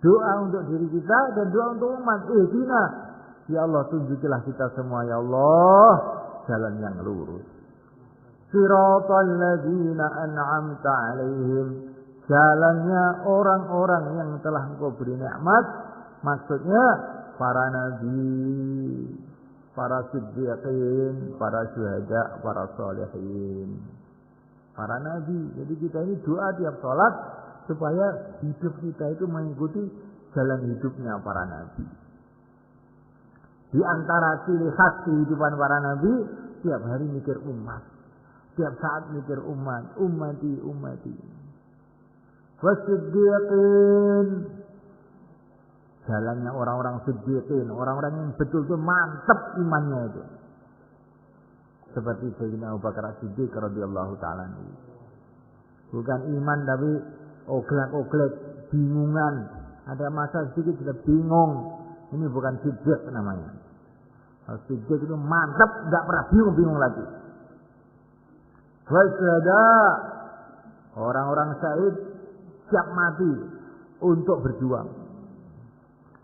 Doa untuk diri kita dan doa untuk umat. Ihdinas. Ya Allah, tunjukilah kita semua, ya Allah, jalan yang lurus. Siratal ladzina an'amta 'alaihim. Jalannya orang-orang yang telah Engkau beri nikmat. Maksudnya para nabi, para siddiqin, para syuhada, para sholihin. Para nabi. Jadi kita ini doa tiap sholat supaya hidup kita itu mengikuti jalan hidupnya para nabi. Di antara ciri khas kehidupan para nabi, tiap hari mikir umat. Tiap saat mikir umat. Ummati. Wasiddiqin. Jalannya orang-orang siddiqin. Orang-orang yang betul-betul mantap imannya itu. Seperti Sayyidina Abu Bakar As-Siddiq radhiyallahu ta'ala. Bukan iman tapi oglek-oglek. Bingungan. Ada masa sedikit sudah bingung. Ini bukan siddiq namanya. Siddiq itu mantap, tidak pernah bingung lagi. Wasyada, orang-orang syahid siap mati untuk berjuang.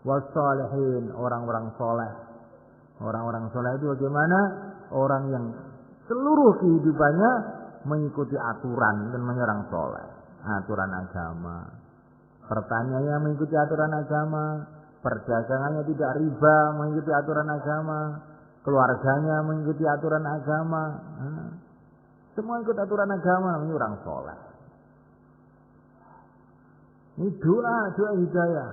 Wassalihin, orang-orang soleh. Orang-orang soleh itu bagaimana? Orang yang seluruh kehidupannya mengikuti aturan dan menyerang soleh. Aturan agama. Pertanyaannya mengikuti aturan agama. Perdagangannya tidak riba, mengikuti aturan agama. Keluarganya mengikuti aturan agama. Semua ikut aturan agama, ini orang soleh. Ini doa hidayah.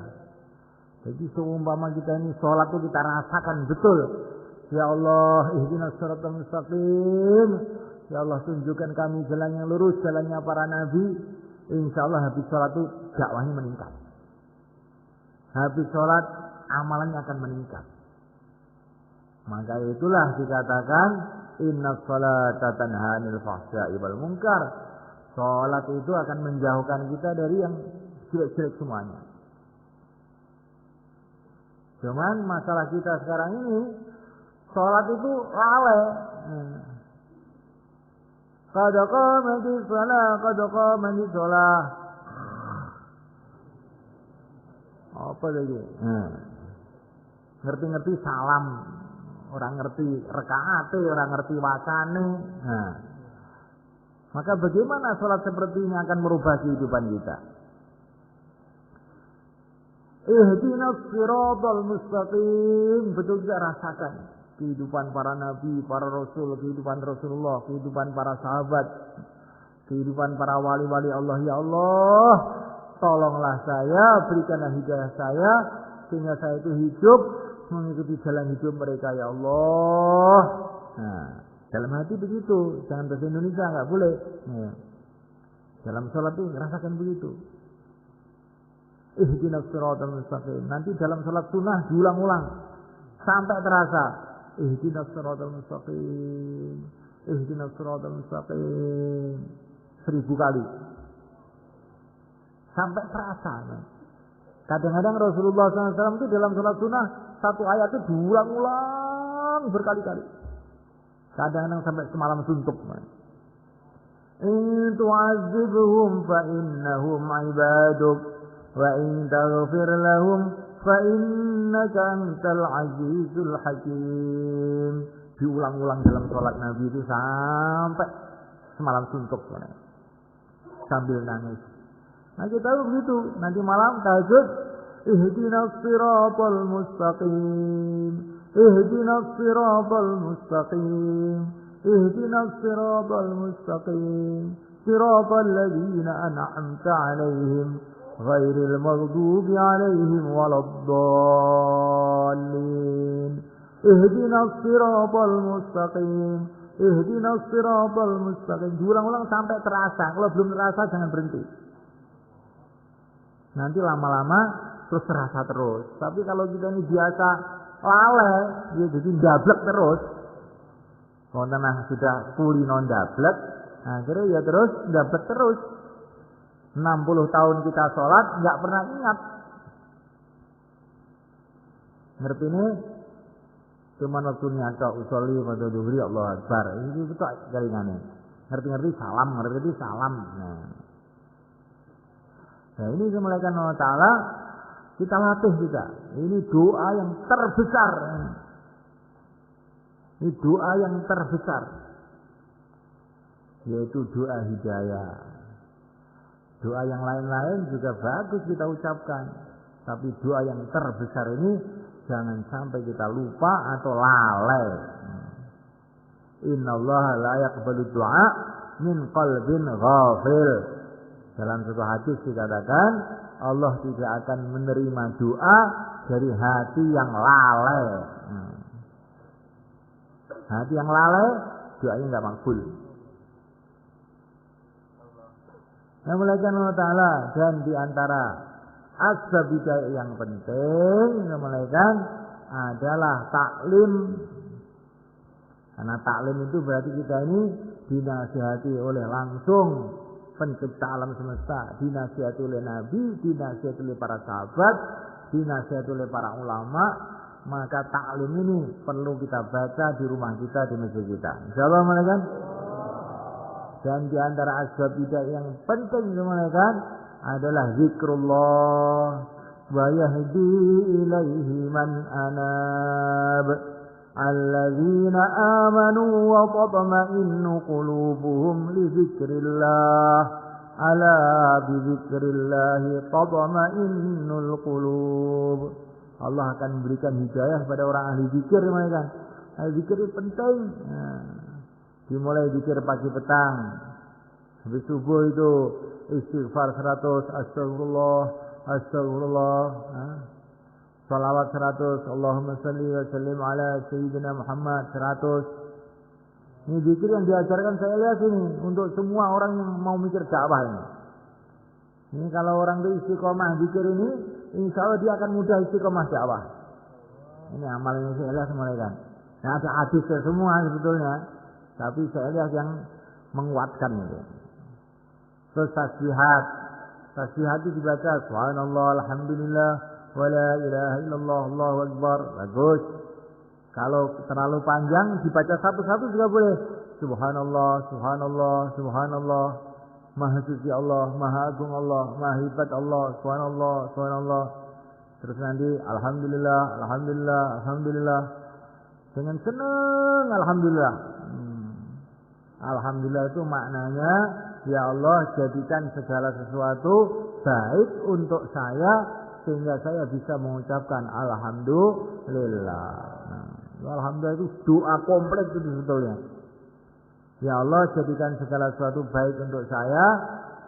Jadi seumpama kita ini sholat itu kita rasakan betul. Ya Allah, ihdinas siratal mustaqim. Ya Allah, tunjukkan kami jalan yang lurus, jalannya para nabi. Insya Allah habis sholat itu dakwahnya meningkat. Habis sholat amalannya akan meningkat. Maka itulah dikatakan inna sholata tanha 'anil fahsya'i wal munkar. Sholat itu akan menjauhkan kita dari yang jelek-jelek semuanya. Cuman masalah kita sekarang ini sholat itu lalai. Qad qamatis shalah. Apa lagi? Ngerti-ngerti salam, orang ngerti rakaat, orang ngerti wacane. Maka bagaimana sholat seperti ini akan merubah kehidupan kita? Ihdinas siratal mustaqim. Betul kita rasakan kehidupan para nabi, para rasul, kehidupan Rasulullah, kehidupan para sahabat, kehidupan para wali-wali Allah. Ya Allah, tolonglah saya, berikanlah hidayah saya, sehingga saya itu hidup mengikuti jalan hidup mereka, ya Allah. Nah, dalam hati begitu, jangan bahasa Indonesia, nggak boleh. Nah, dalam sholat itu rasakan begitu. Ihdinas siratal mustaqim. Nanti dalam sholat sunnah diulang-ulang sampai terasa. Ihdinas siratal mustaqim. Ihdinas siratal mustaqim. 1000 kali. Sampai terasa. Kadang-kadang Rasulullah SAW itu dalam sholat sunnah satu ayat itu diulang-ulang berkali-kali. Kadang-kadang sampai semalam suntuk. In tu'azibhum fa innahum ibaduk wa in taghfir lahum fa innaka antal azizul hakim. Diulang-ulang dalam sholat Nabi itu sampai semalam suntuk. Sambil nangis. Nah kita tahu begitu. Nanti malam tahajud, ihdinas siratal mustaqim, ihdinas siratal mustaqim, ihdinas siratal mustaqim, siratal ladzina an'amta 'alaihim ghairil maghdubi 'alaihim waladdallin. Ihdinas siratal mustaqim, ihdinas siratal mustaqim. Diulang-ulang sampai terasa. Kalau belum terasa jangan berhenti. Nanti lama-lama terus terasa terus. Tapi kalau kita ini biasa lalai, ya jadi ndablek terus. Kalau tanah sudah kulino ndablek, akhirnya ya terus ndablek terus. 60 tahun kita sholat nggak pernah ingat. Ngerti ini? Cuman waktu nyata usolli pada duhri Allah Akbar. Itu betul jaringannya. Ngerti-ngerti salam, ngerti-ngerti salam. Nah ini kemuliaan Allah Ta'ala kita latih juga. Ini doa yang terbesar. Ini doa yang terbesar. Yaitu doa hidayah. Doa yang lain-lain juga bagus kita ucapkan. Tapi doa yang terbesar ini jangan sampai kita lupa atau lalai. Innallaha la yaqbalu du'a min qalbin ghafil. Dalam satu hadis dikatakan Allah tidak akan menerima doa dari hati yang lalai. Hati yang lalai doanya enggak makbul. Namanya Allah Ta'ala dan diantara asbab hidayah yang penting namanya adalah taklim. Karena taklim itu berarti kita ini dinasihati oleh langsung pencipta alam semesta, dinasihati oleh Nabi, dinasihati oleh para sahabat, dinasihati oleh para ulama. Maka taklim ini perlu kita baca di rumah kita, di masjid kita. Insyaallah mereka. Dan di antara asbab hidayah yang penting mereka adalah zikrullah wa yahdi ilaihi man anab alladzina amanu wa tatma'innu qulubuhum li dzikrillah ala bi dzikrillah tatma'innul qulub. Allah akan memberikan hidayah pada orang ahli zikir mereka. Ahli zikir itu penting. Dimulai zikir pagi petang. Habis subuh itu istighfar 100, astagfirullah, astagfirullah. Salawat 100, Allahumma salli wa sallim ala Sayyidina Muhammad 100. Ini zikir yang diajarkan saya lihat ini untuk semua orang yang mau mikir dakwah ini. Ini kalau orang itu istiqomah zikir ini, insya Allah dia akan mudah istiqomah dakwah. Ini amal yang saya lihat semua kan. Nah, ada hadis semua sebetulnya. Tapi saya lihat yang menguatkan itu. Terus tasbihat. Tasbihat itu dibaca subhanallah, alhamdulillah, wa la ilaha illallah, Allahu akbar. Bagus. Kalau terlalu panjang dibaca satu-satu juga boleh. Subhanallah, subhanallah, subhanallah. Maha suci Allah, maha agung Allah, maha hebat Allah, subhanallah, subhanallah. Terus nanti alhamdulillah, alhamdulillah, alhamdulillah. Dengan senang alhamdulillah. Alhamdulillah itu maknanya ya Allah jadikan segala sesuatu baik untuk saya sehingga saya bisa mengucapkan alhamdulillah. Alhamdulillah itu doa komplit itu sebetulnya. Ya Allah jadikan segala sesuatu baik untuk saya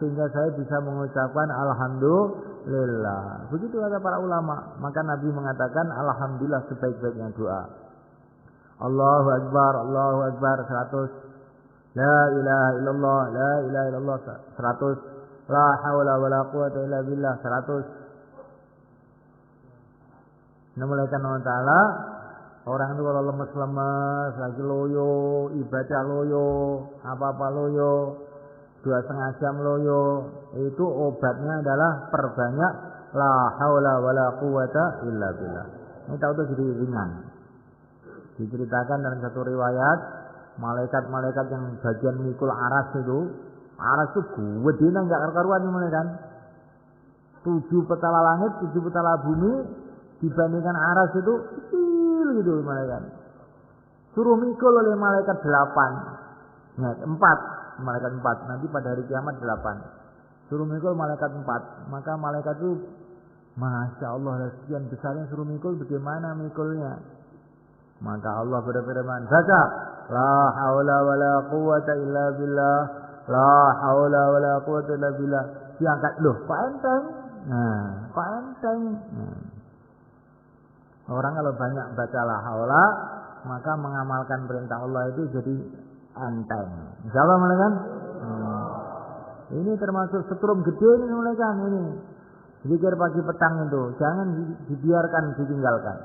sehingga saya bisa mengucapkan alhamdulillah. Begitu kata para ulama. Maka Nabi mengatakan alhamdulillah sebaik-baiknya doa. Allahu Akbar 100. La ilaha illallah, la ilaha illallah 100. La haula wala quwata illa billah 100. Namanya Allah Ta'ala. Orang itu kalau lemes-lemes, lagi loyo, ibadah loyo, apa-apa loyo, 2,5 jam loyo, itu obatnya adalah perbanyak la haula wala quwata illa billah. Ini tahu tuh jadi ringan. Diceritakan dalam satu riwayat, malaikat-malaikat yang bagian mikul aras itu gedenya enggak karuan ini kan. 7 petala langit, 7 petala bumi dibandingkan aras itu kecil gitu malaikat. Suruh mikul oleh malaikat 8. Nah, 4, malaikat 4. Nanti pada hari kiamat 8. Suruh mikul malaikat 4. Maka malaikat itu Masya Allah sekian besarnya suruh mikul, bagaimana mikulnya? Maka Allah berfirman, baca, la haula wala quwwata illa billah, la haula wala quwwata illa billah. Diangkat, loh, kok enteng? Nah, kok enteng? Nah. Orang kalau banyak baca la haula, maka mengamalkan perintah Allah itu jadi enteng. Insyaallah kan? Ini termasuk setrum gede ini mulai kan ini. Zikir pagi petang itu jangan dibiarkan ditinggalkan.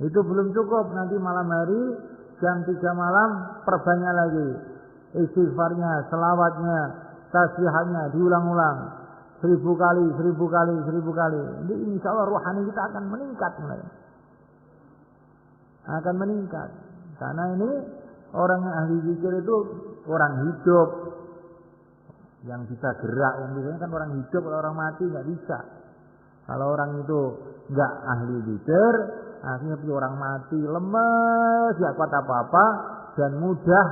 Itu belum cukup, nanti malam hari jam 3 malam perbanyak lagi. Istighfarnya, selawatnya, tasbihannya diulang-ulang 1000 kali, 1000 kali, 1000 kali. Ini insyaallah rohani kita akan meningkat mulai. Akan meningkat. Karena ini orang yang ahli zikir itu orang hidup yang bisa gerak, yang biasanya kan orang hidup, kalau orang mati nggak bisa. Kalau orang itu nggak ahli zikir, akhirnya orang mati lemes, nggak kuat apa-apa dan mudah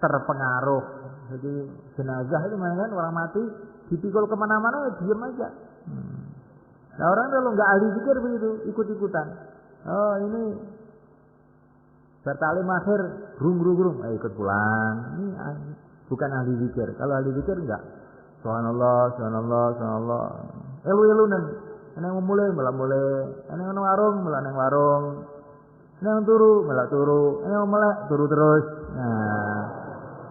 terpengaruh. Jadi jenazah itu kan orang mati dipikul kemana-mana, diam aja. Nah orang kalau nggak ahli zikir begitu, ikut-ikutan. Oh ini bertalim akhir, rum, ikut pulang. Ini bukan ahli zikir. Kalau ahli zikir enggak. Subhanallah, subhanallah, subhanallah. Elu-elunan. Ana yang mulai, malah mulai. Ana yang warung, malah nang warung. Ana yang turu, malah turu. Ana yang melek, turu terus.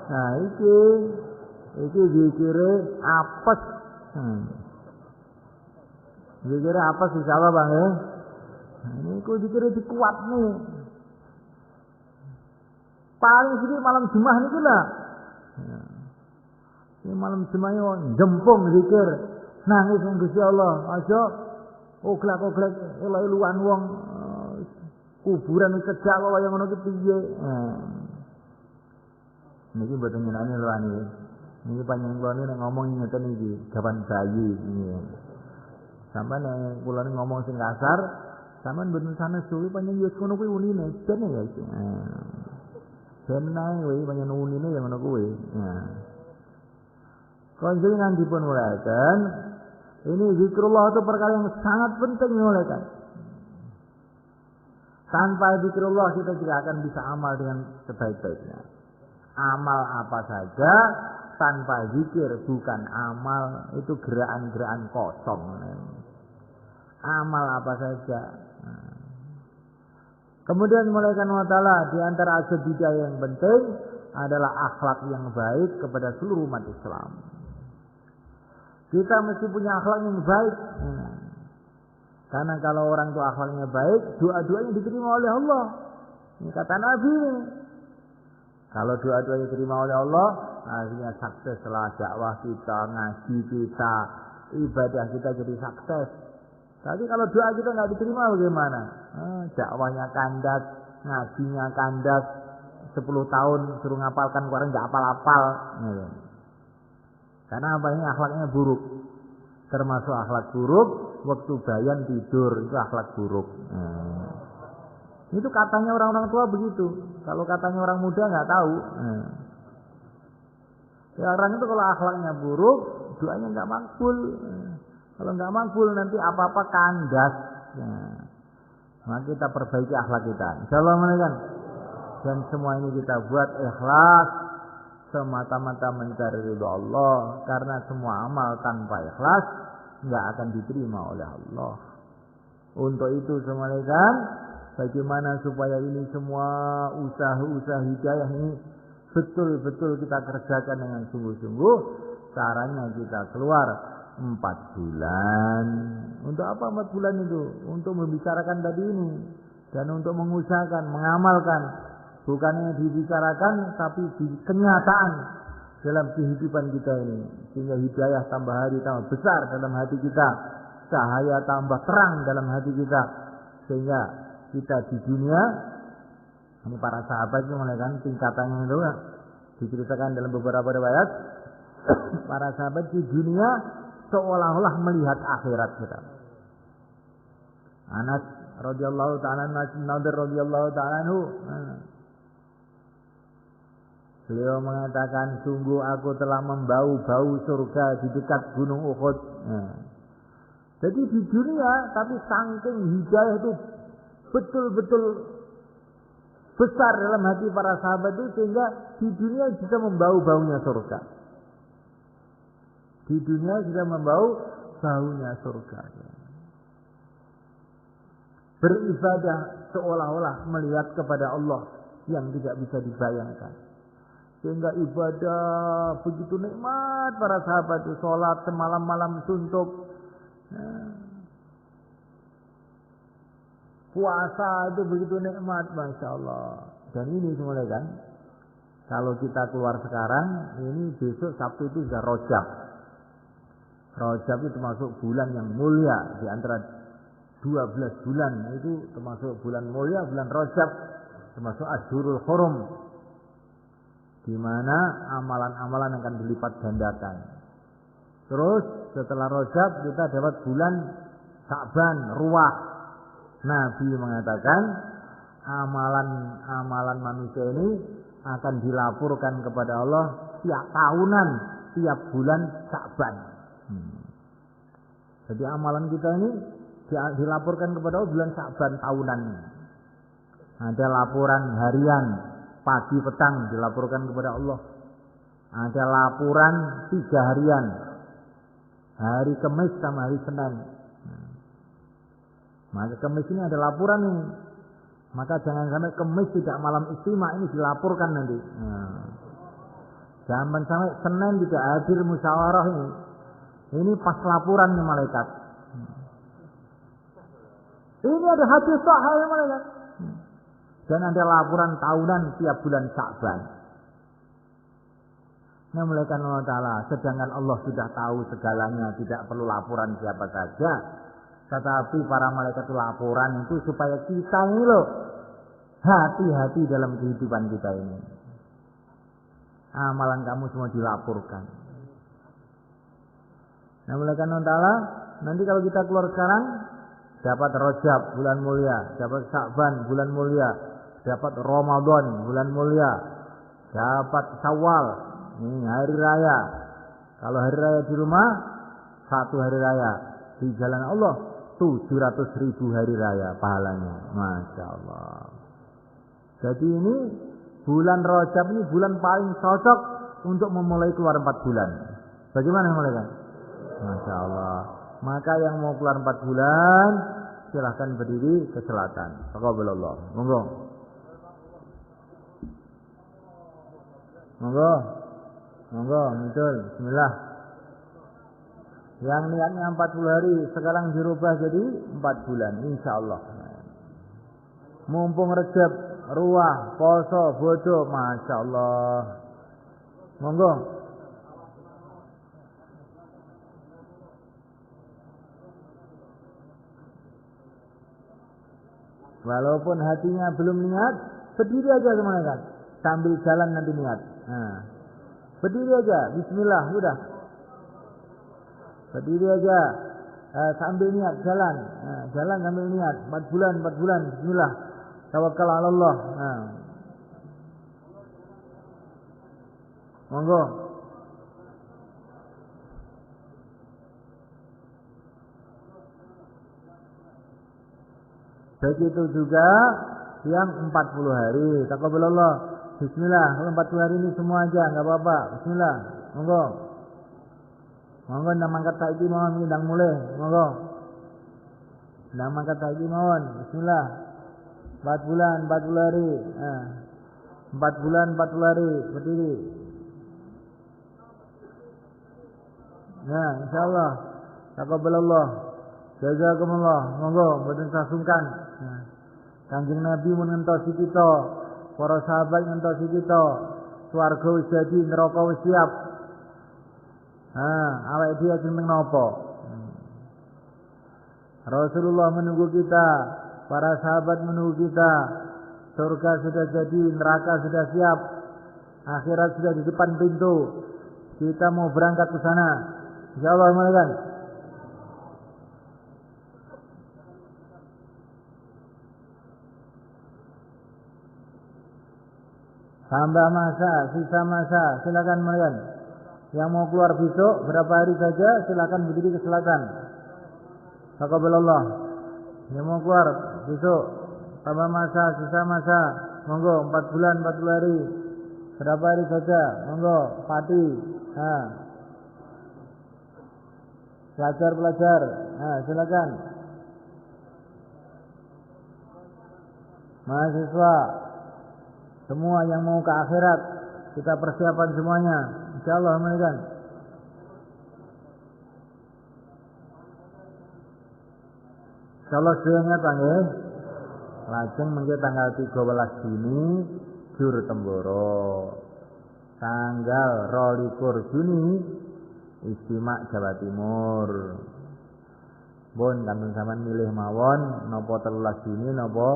Nah, iki zikire apes. Zikire apes insyaallah Bang ya. Ini kok zikire dikuat nih. Paling sedikit malam Jumat niku lah. Ini malam Jumat jempung zikir, nangis nang Gusti Allah. Aja oglak-oglak elu-eluan wong kuburan iki kejak kok kaya ngono ki piye. Niki mboten nyenani lho ani. Niki panjenengan kula nek ngomong ngeten iki, gawan bayi iki. Sampai nek kula ngomong sing kasar, sampean mboten sanes suwi panjenengan wis ngono kuwi unine, ben ya iki. Senai wei banyak unine yang ngono kuwi. Nah. Konjenengan dipun uraikan, ini zikrullah itu perkara yang sangat penting diuraikan. Tanpa zikrullah kita tidak akan bisa amal dengan sebaik-baiknya. Amal apa saja tanpa zikir bukan amal, itu gerakan-gerakan kosong. Amal apa saja. Kemudian mulaikan wa ta'ala di antara akidah yang penting adalah akhlak yang baik kepada seluruh umat Islam. Kita mesti punya akhlak yang baik. Karena kalau orang itu akhlaknya baik, doa-doanya diterima oleh Allah. Ini kata Nabi ini. Kalau doa-doanya diterima oleh Allah, akhirnya sukseslah dakwah kita, ngaji kita, ibadah kita jadi sukses. Tapi kalau doa kita nggak diterima bagaimana? Dakwahnya kandas, ngajinya kandas, 10 tahun suruh ngapalkan orang nggak apal-apal. Karena apa ini akhlaknya buruk. Termasuk akhlak buruk, waktu bayan tidur itu akhlak buruk. Itu katanya orang-orang tua begitu. Kalau katanya orang muda nggak tahu. Ya orang itu kalau akhlaknya buruk, doanya nggak makbul. Kalau nggak makbul nanti apa-apa kandas. Maka kita perbaiki akhlak kita. Insyaallah kan. Dan semua ini kita buat ikhlas semata-mata mencari ridha Allah. Karena semua amal tanpa ikhlas nggak akan diterima oleh Allah. Untuk itu semua kan, bagaimana supaya ini semua usaha-usaha hidayah ini betul-betul kita kerjakan dengan sungguh-sungguh. Caranya kita keluar 4 bulan. Untuk apa 4 bulan itu? Untuk membicarakan tadi ini. Dan untuk mengusahakan, mengamalkan. Bukannya dibicarakan, tapi di kenyataan dalam kehidupan kita ini. Sehingga hidayah tambah hari tambah besar dalam hati kita. Cahaya tambah terang dalam hati kita. Sehingga kita di dunia, ini para sahabat itu kan tingkatannya itu diceritakan dalam beberapa riwayat. Para sahabat di dunia seolah-olah melihat akhirat kita. Anas radhiyallahu ta'ala, Nadir radhiyallahu ta'ala anhu. Beliau mengatakan, sungguh aku telah membau-bau surga di dekat gunung Uhud. Jadi di dunia, tapi saking hidayah itu betul-betul besar dalam hati para sahabat itu sehingga di dunia bisa membau baunya surga. Di dunia bisa membau baunya surga. Beribadah seolah-olah melihat kepada Allah yang tidak bisa dibayangkan. Sehingga ibadah begitu nikmat para sahabat itu, sholat semalam-malam suntuk. Puasa itu begitu nikmat, Masya Allah. Dan ini semua kan, kalau kita keluar sekarang, ini besok Sabtu itu sudah Rajab. Rajab itu termasuk bulan yang mulia. Di antara 12 bulan itu termasuk bulan mulia, bulan Rajab. Termasuk Ashurul Hurum. Di mana amalan-amalan akan dilipat gandakan. Terus setelah Rajab kita dapat bulan Sa'ban, Ruwah. Nabi mengatakan amalan-amalan manusia ini akan dilaporkan kepada Allah tiap tahunan, tiap bulan Sa'ban. Jadi amalan kita ini dilaporkan kepada Allah bulan Sa'ban tahunan. Ada laporan harian, pagi petang dilaporkan kepada Allah. Ada laporan 3 harian, hari Kamis sama hari Senin. Maka Kamis ini ada laporan nih. Maka jangan sampai Kamis tidak malam istima, ini dilaporkan nanti. Jangan sampai Senin tidak hadir musyawarah ini. Ini pas laporan nih malaikat. Ini ada hadis sahih malaikat. Dan ada laporan tahunan tiap bulan Sa'ban. Nah, malaikat Allah Ta'ala, sedangkan Allah sudah tahu segalanya, tidak perlu laporan siapa saja. Tetapi para malaikat itu laporan itu supaya kita ini loh hati-hati dalam kehidupan kita ini. Amalan kamu semua dilaporkan. Nah, malaikat Allah Ta'ala, nanti kalau kita keluar sekarang dapat Rajab bulan mulia, dapat Sa'ban bulan mulia, dapat Ramadan bulan mulia, dapat Syawal ini hari raya. Kalau hari raya di rumah, 1 hari raya. Di jalan Allah 700.000 hari raya pahalanya. Masya Allah. Jadi ini bulan Rajab ini bulan paling cocok untuk memulai keluar 4 bulan. Bagaimana mulaikan? Masya Allah. Maka yang mau keluar 4 bulan silahkan berdiri ke selatan. Taqabbalallah. Monggo. Monggo. Monggo, betul. Bismillah. Yang niatnya 40 hari sekarang dirubah jadi 4 bulan, insya Allah. Mumpung Rajab, Ruwah, Poso, Bodo, Masya Allah. Monggo. Walaupun hatinya belum niat, berdiri aja semuanya kan. Sambil jalan nanti niat. Nah, berdiri aja, bismillah, udah. Berdiri aja, sambil niat jalan. Jalan sambil niat, 4 bulan, bismillah. Tawakkal 'ala Allah. Monggo. Begitu juga yang 40 hari. Taqabbalallah. Bismillah. Kalau 40 hari ini semua aja, enggak apa-apa. Bismillah. Monggo. Monggo ndang mangkat saiki mawon ndang mulai. Monggo. Ndang mangkat saiki mawon. Bismillah. 4 bulan, 40 hari. 4 bulan, 40 hari. Berdiri. Nah, insyaallah. Taqabbalallah. Jazakumullah. Monggo mboten sasungkan. Kanjeng Nabi mengentosi kita, para sahabat ngentosi kita, swarga wis dadi, neraka wis siap. Awake dhewe jeneng napa? Rasulullah menunggu kita, para sahabat menunggu kita. Surga sudah jadi, neraka sudah siap. Akhirat sudah di depan pintu. Kita mau berangkat ke sana. Insyaallah kan? Tambah masa, sisa masa, silakan melihat. Yang mau keluar besok berapa hari saja silakan berdiri ke selatan. Taqabbalallah. Yang mau keluar besok tambah masa, sisa masa. Monggo 4 bulan 40 hari. Berapa hari saja? Monggo, Pati. Pelajar. Silakan. Mahasiswa. Semua yang mau ke akhirat, kita persiapan semuanya. Insyaallah amin. Insyaallah sedaya nggih. Lajeng mengke tanggal 13 Juni Jur Temboro. Tanggal 22 Juni Istimak Jawa Timur. Bon kantun sampean milih mawon napa 13 Juni napa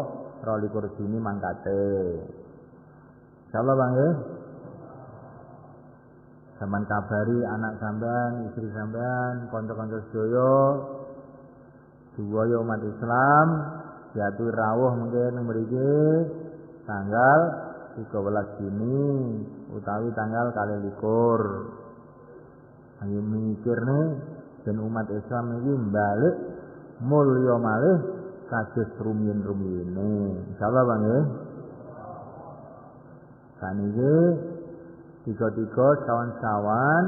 22 Juni mangkate. Insyaallah Bang nggih. Sampeyan kabari anak sampean, istri sampean, kanca-kanca sedaya, sedaya umat Islam, diatur rawuh mungkin mriki tanggal 13 Juni utawi tanggal 21. Ayo mikirne ben umat Islam iki balik mulya malih kados rumiyin-rumiyine. Insyaallah Bang nggih. Saniki tiga-tiga kawan-kawan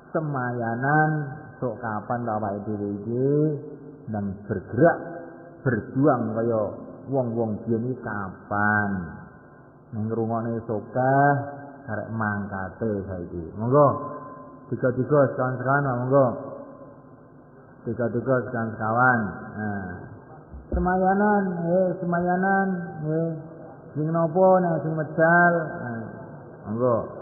semayanan sok kapan ta awake dhewe iki nang bergerak berjuang kaya wong-wong biyen iki kapan ning ngrungokne sokah arek mangkate saiki. Monggo tiga-tiga kawan-kawan monggo. Tiga-tiga kawan-kawan. Semayanan nggih. Sing napa nek sing medal. Monggo.